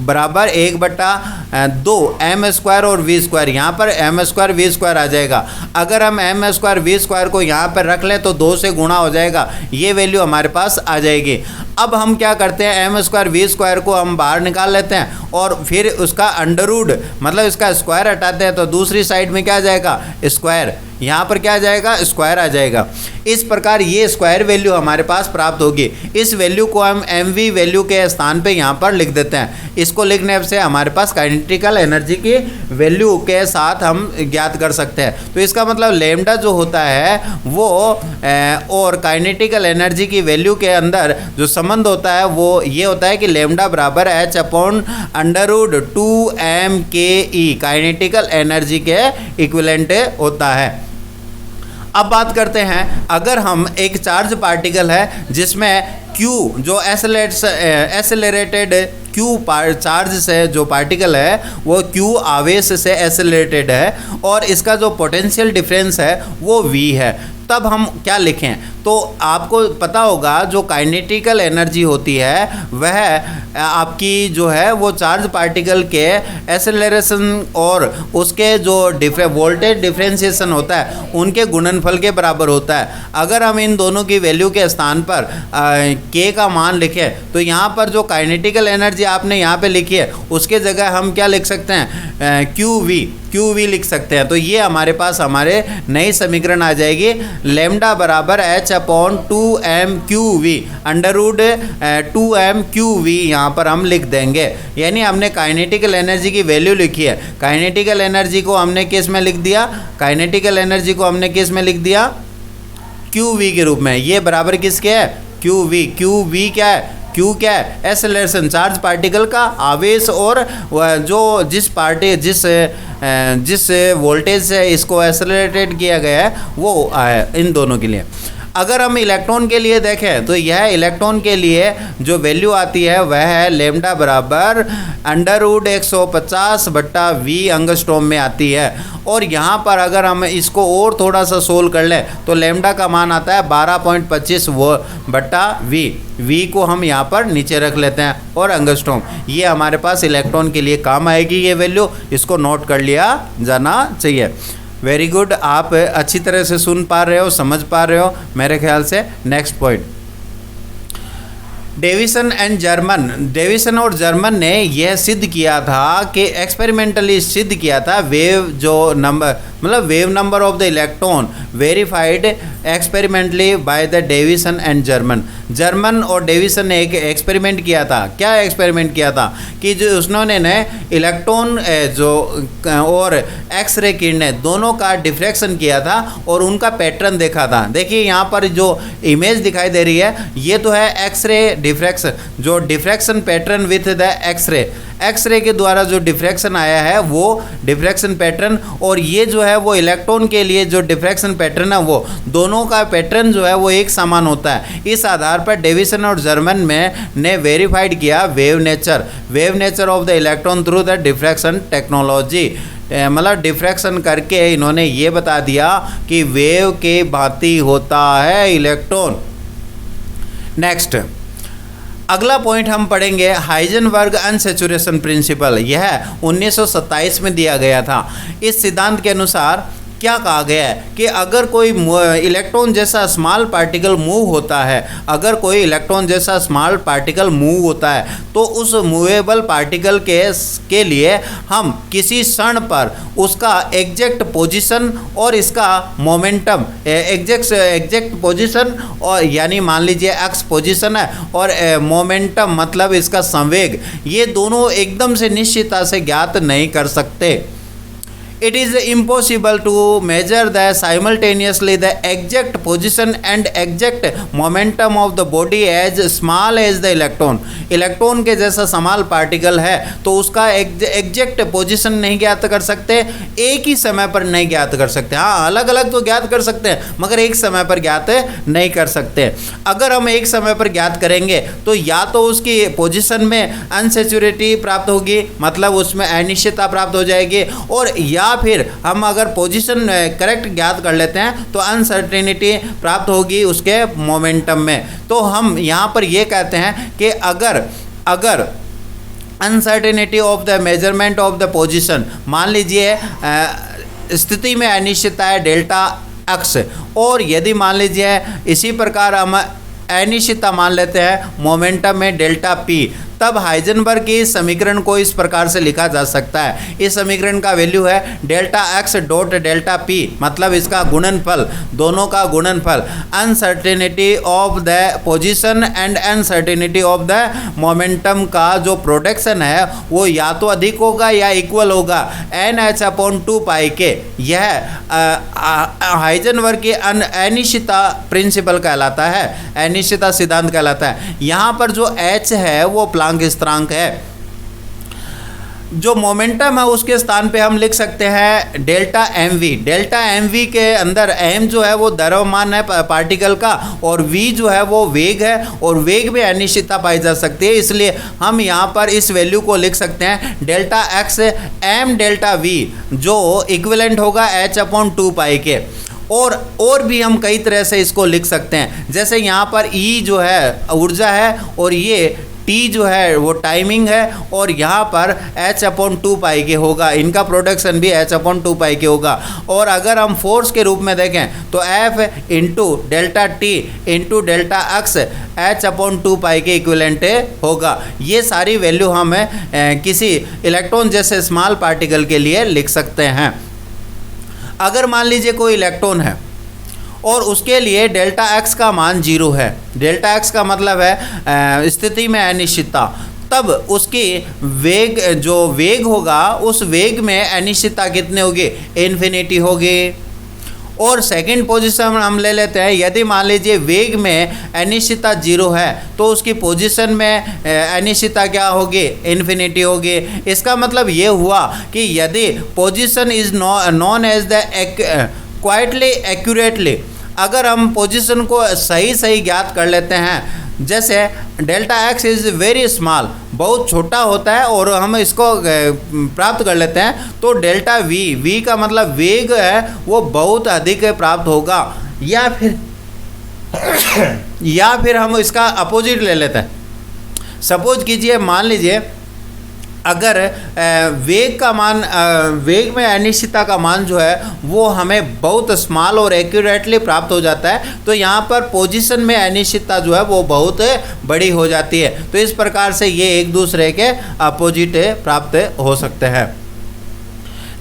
बराबर 1/2 m² और v²। यहाँ पर m² v² आ जाएगा। अगर हम m² v² को यहाँ पर रख लें तो 2 से गुणा हो जाएगा, ये वैल्यू हमारे पास आ जाएगी। अब हम क्या करते हैं? m² v² को हम बाहर निकाल लेते हैं और फिर उसका अंडररूट मतलब इसका स्क्वायर हटाते हैं तो दूसरी साइड में क्या आ जाएगा? स्क्वायर। यहाँ पर क्या आ जाएगा? स्क्वायर आ जाएगा। इस प्रकार ये स्क्वायर वैल्यू हमारे पास प्राप्त होगी। इस वैल्यू को हम mv वैल्यू के स्थान पे यहाँ पर लिख देते हैं। इसको लिखने से हमारे पास काइनेटिकल एनर्जी की वैल्यू के साथ हम ज्ञात कर सकते हैं। तो इसका मतलब लेमडा जो होता है वो और काइनेटिकल एनर्जी की वैल्यू के अंदर जो संबंध होता है वो ये होता है कि लेमडा बराबर H/√2mke काइनेटिकल एनर्जी के इक्विवेलेंट होता है। अब बात करते हैं, अगर हम एक चार्ज पार्टिकल है जिसमें Q जो एसेलरेटेड Q चार्ज से जो पार्टिकल है वो Q आवेश से एसेलरेटेड है और इसका जो पोटेंशियल डिफरेंस है वो V है, तब हम क्या लिखें? तो आपको पता होगा जो काइनेटिकल एनर्जी होती है वह आपकी जो है वो चार्ज पार्टिकल के एसेलरेशन और उसके जो वोल्टेज डिफरेंशिएशन होता है उनके गुणनफल के बराबर होता है। अगर हम इन दोनों की वैल्यू के स्थान पर K का मान लिखें तो यहाँ पर जो काइनेटिकल एनर्जी आपने यहाँ पे लिखी है उसके जगह हम क्या लिख सकते हैं? QV लिख सकते हैं। तो ये हमारे पास हमारे नई समीकरण आ जाएगी लेमडा बराबर H/2mqv √2mqv यहाँ पर हम लिख देंगे। यानी हमने काइनेटिकल एनर्जी की वैल्यू लिखी है। काइनेटिकल एनर्जी को हमने किस में लिख दिया? काइनेटिकल एनर्जी को हमने किस में लिख दिया? QV के रूप में। ये बराबर किसके है? QV क्या है? Q क्या है? एसेलरेशन चार्ज पार्टिकल का आवेश और जो जिस वोल्टेज से इसको एसेलरेटेड किया गया है वो है इन दोनों के लिए। अगर हम इलेक्ट्रॉन के लिए देखें तो यह इलेक्ट्रॉन के लिए जो वैल्यू आती है वह है लेमडा बराबर √150/V एंगस्ट्रॉम में आती है। और यहाँ पर अगर हम इसको और थोड़ा सा सोल्व कर लें तो लेमडा का मान आता है 12.25/V। V को हम यहाँ पर नीचे रख लेते हैं और एंगस्ट्रॉम, ये हमारे पास इलेक्ट्रॉन के लिए काम आएगी ये वैल्यू, इसको नोट कर लिया जाना चाहिए। वेरी गुड, आप अच्छी तरह से सुन पा रहे हो, समझ पा रहे हो मेरे ख्याल से। नेक्स्ट पॉइंट, डेविसन और जर्मन ने यह सिद्ध किया था कि एक्सपेरिमेंटली सिद्ध किया था wave number of the electron verified experimentally by the Davisson and Germer और डेविसन ने एक एक्सपेरिमेंट किया था। क्या एक्सपेरिमेंट किया था कि जो उन्होंने ने इलेक्ट्रॉन जो और एक्सरे किरणें दोनों का डिफ्रैक्शन किया था और उनका पैटर्न देखा था। देखिए यहाँ पर जो इमेज दिखाई दे रही है ये तो है एक्सरे डिफ्रैक्शन, जो diffraction pattern with the X ray के द्वारा जो डिफ्रैक्शन आया है वो डिफ्रैक्शन पैटर्न, और ये जो है वो इलेक्ट्रॉन के लिए जो डिफ्रैक्शन पैटर्न है वो दोनों का पैटर्न जो है वो एक समान होता है। इस आधार पर डेविसन और जर्मन ने वेरीफाइड किया wave nature of the electron through the diffraction technology. मतलब डिफ्रैक्शन करके इन्होंने ये बता दिया कि वेव के भांति होता है इलेक्ट्रॉन। नेक्स्ट अगला पॉइंट हम पढ़ेंगे हाइजेनबर्ग अनसैचुरेशन प्रिंसिपल। यह 1927 में दिया गया था। इस सिद्धांत के अनुसार क्या कहा गया है कि अगर कोई इलेक्ट्रॉन जैसा स्मॉल पार्टिकल मूव होता है, अगर कोई इलेक्ट्रॉन जैसा स्मॉल पार्टिकल मूव होता है तो उस मूवेबल पार्टिकल के लिए हम किसी क्षण पर उसका एग्जैक्ट पोजीशन और इसका मोमेंटम एग्जैक्ट पोजीशन और यानी मान लीजिए एक्स पोजीशन है और मोमेंटम मतलब इसका संवेग, ये दोनों एकदम से निश्चितता से ज्ञात नहीं कर सकते। It is impossible to measure the simultaneously the exact position and exact momentum of the body as small as the electron। Electron के जैसा स्मॉल पार्टिकल है तो उसका एग्जैक्ट पोजीशन नहीं ज्ञात कर सकते, एक ही समय पर नहीं ज्ञात कर सकते। हाँ, अलग अलग तो ज्ञात कर सकते हैं मगर एक समय पर ज्ञात नहीं कर सकते। अगर हम एक समय पर ज्ञात करेंगे तो या तो उसकी पोजीशन में अनसेचुरिटी प्राप्त होगी, मतलब उसमें अनिश्चितता प्राप्त हो जाएगी, और या फिर हम अगर पोजीशन करेक्ट ज्ञात कर लेते हैं तो अनसर्टेनिटी प्राप्त होगी उसके मोमेंटम में। तो हम यहाँ पर ये कहते हैं कि अगर uncertainty of the measurement of the position, मान लीजिए स्थिति में अनिश्चितता है डेल्टा एक्स, और यदि मान लीजिए इसी प्रकार हम अनिश्चितता मान लेते हैं मोमेंटम में डेल्टा पी, तब हाइजेनबर्ग की समीकरण को इस प्रकार से लिखा जा सकता है। इस समीकरण का वैल्यू है delta x dot delta P, मतलब इसका गुणनफल, दोनों का गुणनफल, uncertainty of the position and uncertainty of the momentum का जो प्रोडक्शन है वो या तो अधिक होगा या इक्वल होगा NH/2 पाई के। यह हाइजेनबर्ग की अनिश्चितता प्रिंसिपल कहलाता है, अनिश्चितता सिद्धांत कहलाता है। यहाँ पर जो H है वो प्लांक स्थिरांक है। जो मोमेंटम है उसके स्थान पे हम लिख सकते हैं delta M V. Delta M V के अंदर एम जो है वो द्रव्यमान है पार्टिकल का, और वी जो है वो वेग है, और वेग में अनिश्चितता पाई जा सकती है, इसलिए हम यहाँ पर इस वैल्यू को लिख सकते हैं delta X M delta V, जो इक्विवेलेंट होगा H/2 पाई के। और भी हम कई तरह से इसको लिख सकते हैं, जैसे यहाँ पर E जो है ऊर्जा है, और ये T जो है वो टाइमिंग है, और यहाँ पर H/2 पाई के होगा, इनका प्रोडक्शन भी H/2 पाई के होगा। और अगर हम फोर्स के रूप में देखें तो F into delta T into delta x H/2 पाई के इक्विवेलेंट होगा। ये सारी वैल्यू हम किसी इलेक्ट्रॉन जैसे स्मॉल पार्टिकल के लिए लिख सकते हैं। अगर मान लीजिए कोई इलेक्ट्रॉन है और उसके लिए डेल्टा एक्स का मान 0 है, डेल्टा एक्स का मतलब है स्थिति में अनिश्चितता, तब उसकी वेग होगा, उस वेग में अनिश्चितता कितनी होगी, इन्फिनिटी होगी। और सेकंड पोजीशन हम ले लेते हैं, यदि मान लीजिए वेग में अनिश्चितता 0 है तो उसकी पोजीशन में अनिश्चितता क्या होगी, इन्फिनिटी होगी। इसका मतलब ये हुआ कि यदि position is known as the quietly accurately, अगर हम पोजीशन को सही ज्ञात कर लेते हैं, जैसे delta x is very small, बहुत छोटा होता है, और हम इसको प्राप्त कर लेते हैं तो डेल्टा वी का मतलब वेग है वो बहुत अधिक प्राप्त होगा। या फिर हम इसका अपोजिट ले लेते हैं। सपोज कीजिए, मान लीजिए अगर वेग में अनिश्चितता का मान जो है वो हमें बहुत स्मॉल और एक्यूरेटली प्राप्त हो जाता है, तो यहाँ पर पोजीशन में अनिश्चितता जो है वो बहुत बड़ी हो जाती है। तो इस प्रकार से ये एक दूसरे के अपोजिट प्राप्त हो सकते हैं।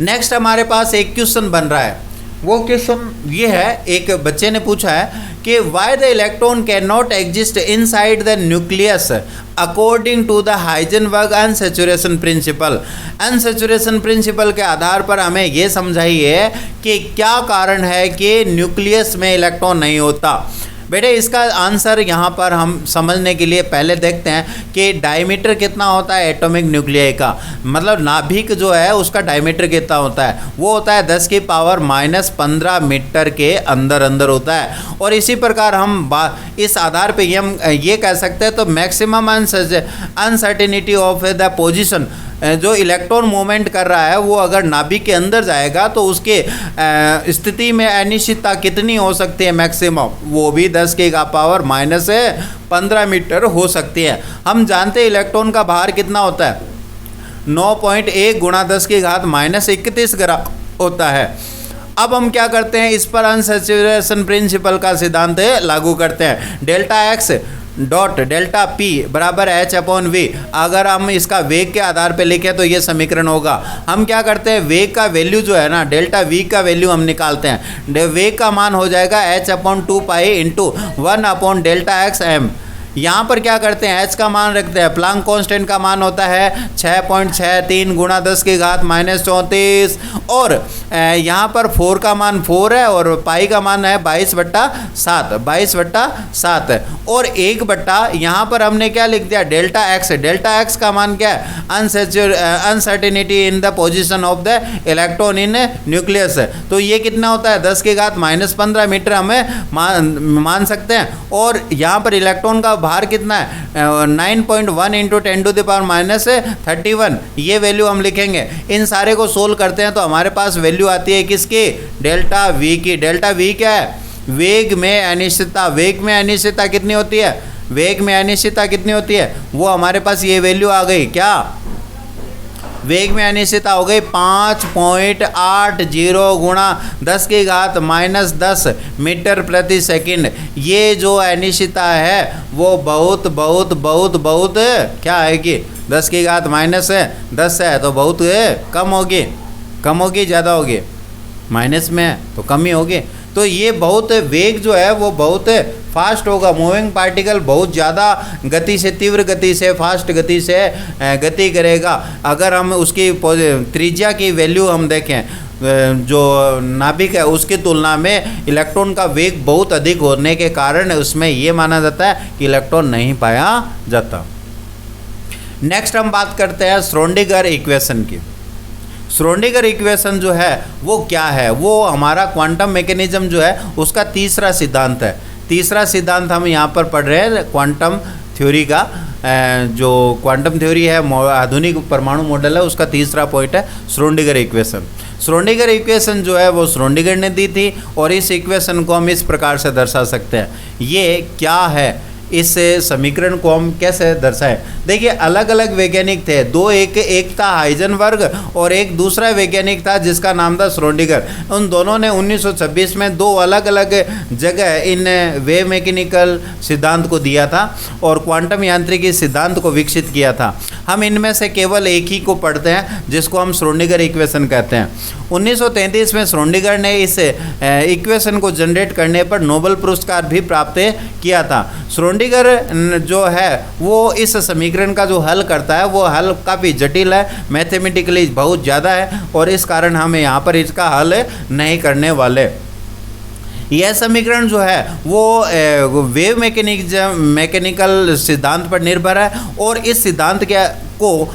नेक्स्ट हमारे पास एक क्वेश्चन बन रहा है, वो क्वेश्चन ये है, एक बच्चे ने पूछा है कि why the electron can not exist inside the nucleus according to the Heisenberg unsaturation principle. Unsaturation principle के आधार पर हमें ये समझाइए कि क्या कारण है कि न्यूक्लियस में इलेक्ट्रॉन नहीं होता। बेटे इसका आंसर यहाँ पर हम समझने के लिए पहले देखते हैं कि डायमीटर कितना होता है एटॉमिक न्यूक्लियाई का, मतलब नाभिक जो है उसका डायमीटर कितना होता है, वो होता है 10⁻⁻15 मीटर के अंदर होता है। और इसी प्रकार हम इस आधार पे हम ये कह सकते हैं, तो maximum uncertainty of the position जो इलेक्ट्रॉन मूवमेंट कर रहा है वो अगर नाभिक के अंदर जाएगा तो उसके स्थिति में अनिश्चितता कितनी हो सकती है मैक्सिमम, वो भी 10⁻⁻15 मीटर हो सकती है। हम जानते हैं इलेक्ट्रॉन का भार कितना होता है, 9.1 × 10⁻31 ग्राम होता है। अब हम क्या करते हैं, इस पर अनसैचुरेशन प्रिंसिपल का सिद्धांत लागू करते हैं। Delta x dot delta P बराबर h/v। अगर हम इसका वेग के आधार पे लिखें तो ये समीकरण होगा। हम क्या करते हैं, वेग का वैल्यू जो है ना, डेल्टा v का वैल्यू हम निकालते हैं। वेग का मान हो जाएगा h/2π × 1/Δx m। यहाँ पर क्या करते हैं, h का मान रखते हैं, प्लांक कांस्टेंट का मान होता है 6.63 × 10⁻34 और यहाँ पर 4 का मान 4 है और पाई का मान है 22/7 और 1 यहाँ पर हमने क्या लिख दिया, डेल्टा एक्स का मान क्या है, uncertainty in the position of the electron in nucleus. तो ये कितना होता है, 10⁻15 मीटर हमें मान सकते हैं। और यहाँ पर इलेक्ट्रॉन का भार कितना है, 9.1 × 10⁻31। ये वैल्यू हम लिखेंगे। इन सारे को सोल्व करते हैं तो हमारे पास वैल्यू आती है किसकी, डेल्टा वी की। डेल्टा वी क्या है, वेग में अनिश्चितता। वेग में अनिश्चितता कितनी होती है, वेग में अनिश्चितता कितनी होती है, वो हमारे पास ये वैल्यू आ गई। क्या वेग में अनिश्चितता हो गई 5.80 × 10⁻10 मीटर प्रति सेकंड। ये जो अनिश्चितता है वो बहुत बहुत बहुत बहुत क्या आएगी, 10⁻10 है तो बहुत कम होगी ज़्यादा होगी, माइनस में है तो कम ही होगी। तो ये बहुत वेग जो है वो बहुत फास्ट होगा। मूविंग पार्टिकल बहुत ज़्यादा गति से, तीव्र गति से, फास्ट गति से गति करेगा। अगर हम उसकी त्रिज्या की वैल्यू हम देखें, जो नाभिक है उसकी तुलना में इलेक्ट्रॉन का वेग बहुत अधिक होने के कारण उसमें ये माना जाता है कि इलेक्ट्रॉन नहीं पाया जाता। नेक्स्ट हम बात करते हैं श्रोडिंगर इक्वेशन की। श्रोडिंगर इक्वेशन जो है वो क्या है, वो हमारा क्वांटम मैकेनिज्म जो है उसका तीसरा सिद्धांत है। तीसरा सिद्धांत हम यहाँ पर पढ़ रहे हैं क्वांटम थ्योरी का। जो क्वांटम थ्योरी है, आधुनिक परमाणु मॉडल है, उसका तीसरा पॉइंट है श्रोडिंगर इक्वेशन। श्रोडिंगर इक्वेशन जो है वो श्रोडिंगर ने दी थी और इस इक्वेशन को हम इस प्रकार से दर्शा सकते हैं। ये क्या है, इस समीकरण को हम कैसे दर्शाएं। देखिए अलग अलग वैज्ञानिक थे, एक था हाइजेनबर्ग और एक दूसरा वैज्ञानिक था जिसका नाम था श्रोडिंगर। उन दोनों ने 1926 में दो अलग अलग जगह इन वेव मैकेनिकल सिद्धांत को दिया था और क्वांटम यांत्रिकी सिद्धांत को विकसित किया था। हम इनमें से केवल एक ही को पढ़ते हैं जिसको हम श्रोडिंगर इक्वेशन कहते हैं। 1933 में श्रोडिंगर ने इस इक्वेशन को जनरेट करने पर नोबेल पुरस्कार भी प्राप्त किया था। श्रोडिंगर जो है वो इस समीकरण का जो हल करता है वो हल काफ़ी जटिल है, मैथमेटिकली बहुत ज़्यादा है और इस कारण हम यहाँ पर इसका हल नहीं करने वाले। यह समीकरण जो है वो वेव मैकेनिकल सिद्धांत पर निर्भर है और इस सिद्धांत को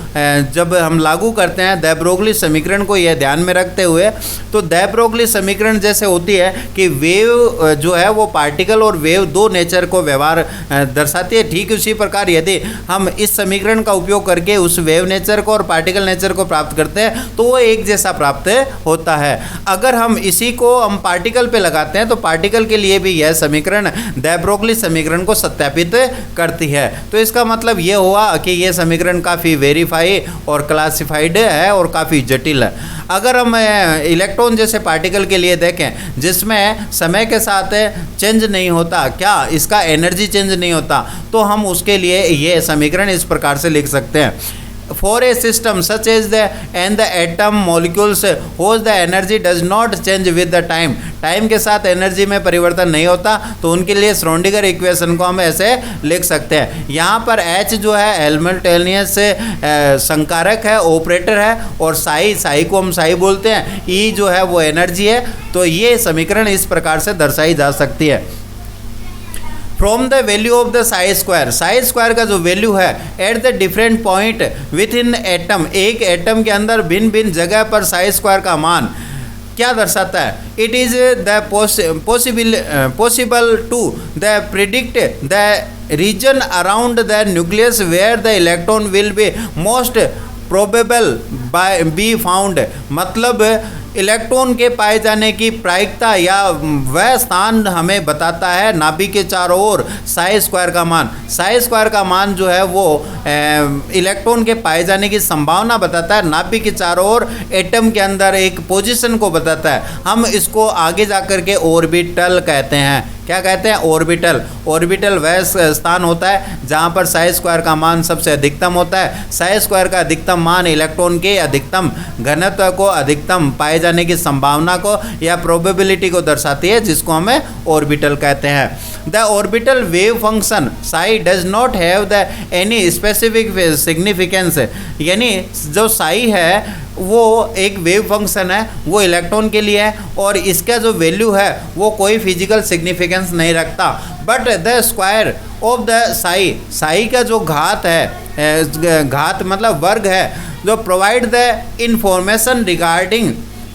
जब हम लागू करते हैं दे ब्रोगली समीकरण को यह ध्यान में रखते हुए, तो दे ब्रोगली समीकरण जैसे होती है कि वेव जो है वो पार्टिकल और वेव दो नेचर को व्यवहार दर्शाती है, ठीक उसी प्रकार यदि हम इस समीकरण का उपयोग करके उस वेव नेचर को और पार्टिकल नेचर को प्राप्त करते हैं तो वो एक जैसा प्राप्त होता है। अगर हम इसी को हम पार्टिकल पे लगाते हैं तो पार्टिकल के लिए भी यह समीकरण दे ब्रोगली समीकरण को सत्यापित करती है। तो इसका मतलब ये हुआ कि यह समीकरण काफ़ी वेरीफाई और क्लासिफाइड है और काफ़ी जटिल है। अगर हम इलेक्ट्रॉन जैसे पार्टिकल के लिए देखें जिसमें समय के साथ चेंज नहीं होता, क्या इसका एनर्जी चेंज नहीं होता, तो हम उसके लिए ये समीकरण इस प्रकार से लिख सकते हैं। For a system such as the atom molecules whose the energy does not change with the time, time के साथ एनर्जी में परिवर्तन नहीं होता, तो उनके लिए श्रोडिंगर इक्वेशन को हम ऐसे लिख सकते हैं। यहाँ पर H जो है हेल्महोल्ट्ज़ संकारक है, ऑपरेटर है और साई को हम साई बोलते हैं, E जो है वो एनर्जी है। तो ये समीकरण इस प्रकार से दर्शाई जा सकती है। From the value of the Sai square का जो वैल्यू है at the different point with in atom, एक एटम के अंदर भिन्न भिन्न जगह पर साई स्क्वायर का मान क्या दर्शाता है। It is the possible to the predict the region around the nucleus where the electron will be most probable by be found, मतलब इलेक्ट्रॉन के पाए जाने की प्रायिकता या वह स्थान हमें बताता है नाभिक के चारों ओर साई स्क्वायर का मान। साई स्क्वायर का मान जो है वो इलेक्ट्रॉन के पाए जाने की संभावना बताता है, नाभिक के चारों ओर एटम के अंदर एक पोजीशन को बताता है। हम इसको आगे जाकर के ऑर्बिटल कहते हैं। क्या कहते हैं? ऑर्बिटल। ऑर्बिटल वह स्थान होता है जहाँ पर साई स्क्वायर का मान सबसे अधिकतम होता है। साई स्क्वायर का अधिकतम मान इलेक्ट्रॉन के अधिकतम घनत्व को, अधिकतम पाए जाने की संभावना को या प्रोबेबिलिटी को दर्शाती है, जिसको हमें ऑर्बिटल कहते हैं। The orbital wave function psi does not have the any specific significance, यानी जो साई है वो एक वेव फंक्शन है, वो इलेक्ट्रॉन के लिए है और इसका जो वैल्यू है वो कोई फिजिकल सिग्निफिकेंस नहीं रखता। But the square of the psi, psi का जो घात है, घात मतलब वर्ग है, जो provide the information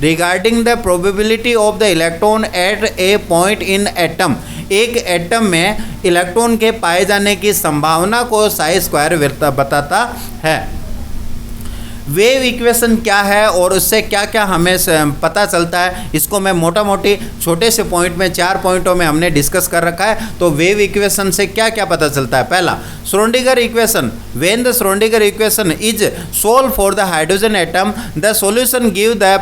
regarding the probability of the electron at a point in atom, एक एटम में इलेक्ट्रॉन के पाए जाने की संभावना को साई स्क्वायर बताता है। वेव इक्वेशन क्या है और उससे क्या क्या हमें पता चलता है, इसको मैं मोटा मोटी छोटे से पॉइंट में 4 पॉइंटों में हमने डिस्कस कर रखा है। तो वेव इक्वेशन से क्या क्या पता चलता है? पहला, Schrodinger equation. When the Schrodinger equation is solve for the hydrogen atom, the solution give the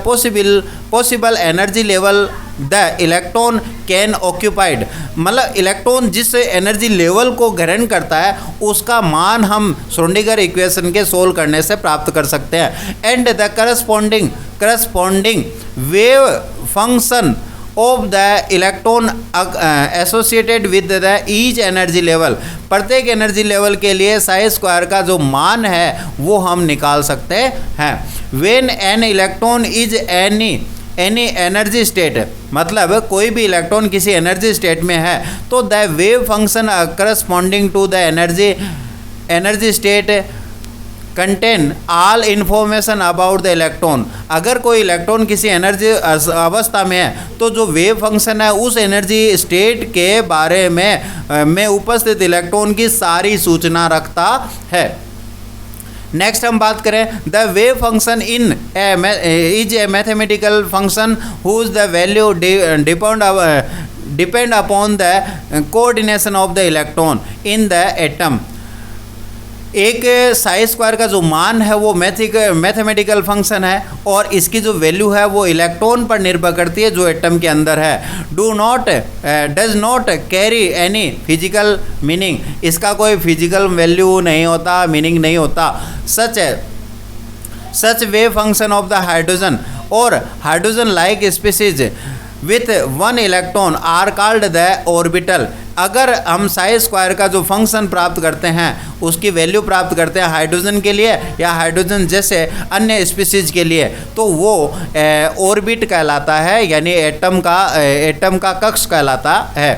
possible energy level the electron can occupied, मतलब इलेक्ट्रॉन जिस एनर्जी लेवल को ग्रहण करता है उसका मान हम श्रोडिंगर इक्वेशन के सोल्व करने से प्राप्त कर सकते हैं। And the corresponding wave function of the electron associated with the each energy level, प्रत्येक एनर्जी लेवल के लिए साई स्क्वायर का जो मान है वो हम निकाल सकते हैं। When an electron is any energy state, मतलब कोई भी इलेक्ट्रॉन किसी एनर्जी स्टेट में है तो the wave function corresponding to the energy state contain all information about the electron. अगर कोई इलेक्ट्रॉन किसी एनर्जी अवस्था में है तो जो वेव फंक्शन है उस एनर्जी स्टेट के बारे में उपस्थित इलेक्ट्रॉन की सारी सूचना रखता है। नेक्स्ट हम बात करें, the wave function is a mathematical function whose the value depend upon the coordination of the electron in the atom. एक साई स्क्वायर का जो मान है वो मैथमेटिकल फंक्शन है और इसकी जो वैल्यू है वो इलेक्ट्रॉन पर निर्भर करती है जो एटम के अंदर है। Does not carry any physical meaning, इसका कोई फिजिकल वैल्यू नहीं होता, मीनिंग नहीं होता। Such wave function of the hydrogen और hydrogen like species with 1 electron are called the orbital. अगर हम साई स्क्वायर का जो फंक्शन प्राप्त करते हैं उसकी वैल्यू प्राप्त करते हैं हाइड्रोजन के लिए या हाइड्रोजन जैसे अन्य स्पीसीज के लिए तो वो ऑर्बिट कहलाता है, यानी एटम का कक्ष कहलाता है।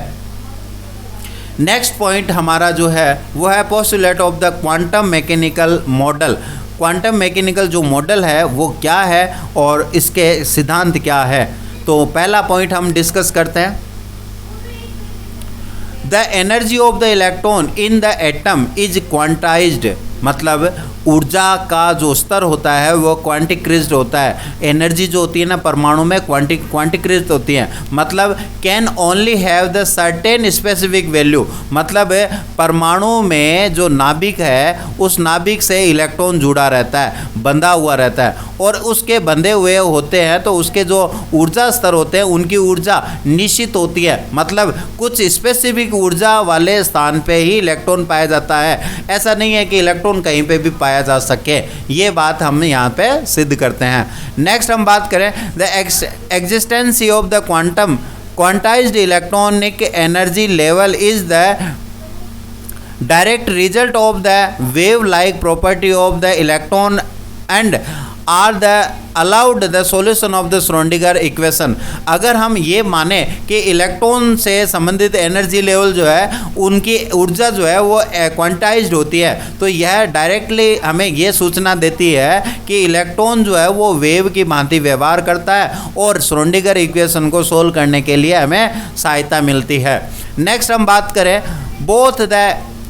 नेक्स्ट पॉइंट हमारा जो है वो है postulate of the quantum mechanical model. Quantum mechanical जो मॉडल है वो क्या है और इसके सिद्धांत क्या है। तो पहला पॉइंट हम डिस्कस करते हैं, the energy of the electron in the atom is quantized, मतलब ऊर्जा का जो स्तर होता है वो क्वांटिक्रिज्ड होता है। एनर्जी जो होती है ना परमाणु में क्वांटिक्रिज्ड होती है, मतलब can only have the certain specific value, मतलब परमाणु में जो नाभिक है उस नाभिक से इलेक्ट्रॉन जुड़ा रहता है, बंधा हुआ रहता है और उसके बंधे हुए होते हैं तो उसके जो ऊर्जा स्तर होते हैं उनकी ऊर्जा निश्चित होती है, मतलब कुछ स्पेसिफिक ऊर्जा वाले स्थान पे ही इलेक्ट्रॉन पाया जाता है। ऐसा नहीं है कि इलेक्ट्रॉन कहीं पे भी पाया जा सके, ये बात हम यहाँ पे सिद्ध करते हैं। नेक्स्ट हम बात करें, the existency of the quantised electronic energy level is the direct result of the wave like property of the electron and are the allowed the solution of the Schrodinger equation. अगर हम ये माने कि electron से संबंधित energy level जो है उनकी ऊर्जा जो है वो क्वांटाइज्ड होती है तो यह डायरेक्टली हमें ये सूचना देती है कि इलेक्ट्रॉन जो है वो वेव की भांति व्यवहार करता है और श्रोडिंगर इक्वेशन को सोल्व करने के लिए हमें सहायता मिलती है। नेक्स्ट हम बात करें, both the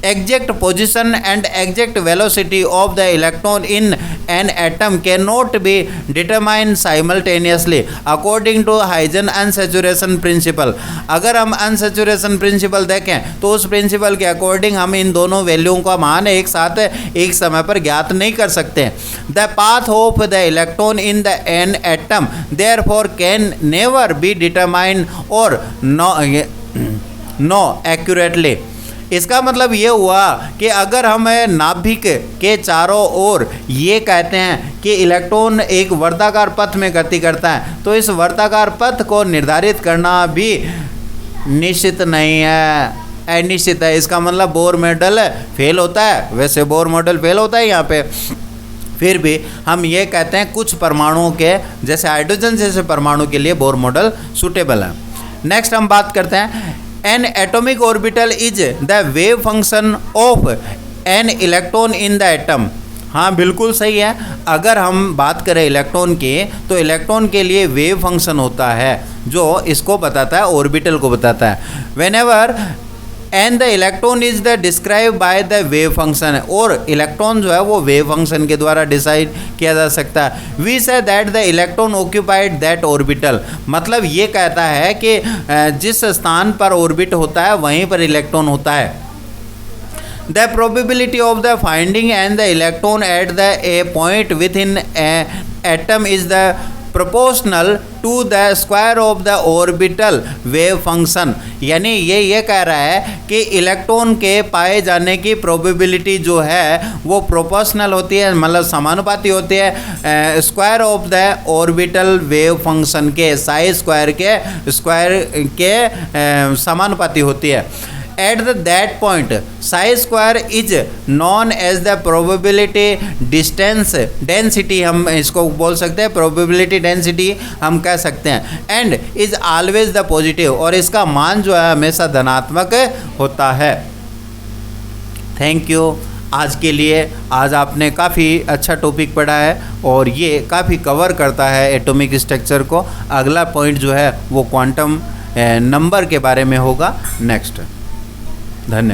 exact position and exact velocity of the electron in an atom cannot be determined simultaneously according to Haydn unsaturation principle। अगर हम अनसेचुरेशन प्रिंसिपल देखें तो उस प्रिंसिपल के अकॉर्डिंग हम इन दोनों वैल्यूओं का मान एक साथ एक समय पर ज्ञात नहीं कर सकते। The path of the electron in the an atom therefore can never be determined और नो एक्यूरेटली। इसका मतलब ये हुआ कि अगर हम नाभिक के चारों ओर ये कहते हैं कि इलेक्ट्रॉन एक वर्ताकार पथ में गति करता है, तो इस वर्ताकार पथ को निर्धारित करना भी निश्चित नहीं है, अनिश्चित है। इसका मतलब बोर मॉडल फेल होता है। वैसे बोर मॉडल फेल होता है यहाँ पे, फिर भी हम ये कहते हैं कुछ परमाणुओं के, जैसे हाइड्रोजन जैसे परमाणु के लिए बोर मॉडल सूटेबल है। नेक्स्ट हम बात करते हैं N atomic orbital is the wave function of an electron in the atom. हाँ बिल्कुल सही है। अगर हम बात करें इलेक्ट्रॉन की, तो इलेक्ट्रॉन के लिए वेव फंक्शन होता है जो इसको बताता है, ऑर्बिटल को बताता है। Whenever and the electron is the describe by the wave function, और इलेक्ट्रॉन जो है वो वेव फंक्शन के द्वारा डिसाइड किया जा सकता है। We say that the electron occupied that orbital, मतलब ये कहता है कि जिस स्थान पर ऑर्बिट होता है वहीं पर इलेक्ट्रॉन होता है। The probability of the finding and the electron at the a point within atom is the proportional to the square of the orbital wave function. यानी ये कह रहा है कि इलेक्ट्रॉन के पाए जाने की प्रोबेबिलिटी जो है वो प्रोपोर्शनल होती है, मतलब समानुपाती होती है square of the orbital wave function के, साइज स्क्वायर के समानुपाती होती है। At that point, psi square is known as the probability distance density, हम इसको बोल सकते हैं probability density हम कह सकते हैं, and is always the positive, और इसका मान जो है हमेशा धनात्मक होता है। Thank you. आज के लिए आज आपने काफ़ी अच्छा टॉपिक पढ़ा है और ये काफ़ी कवर करता है एटॉमिक स्ट्रक्चर को। अगला पॉइंट जो है वो क्वांटम नंबर के बारे में होगा नेक्स्ट। धन्यवाद।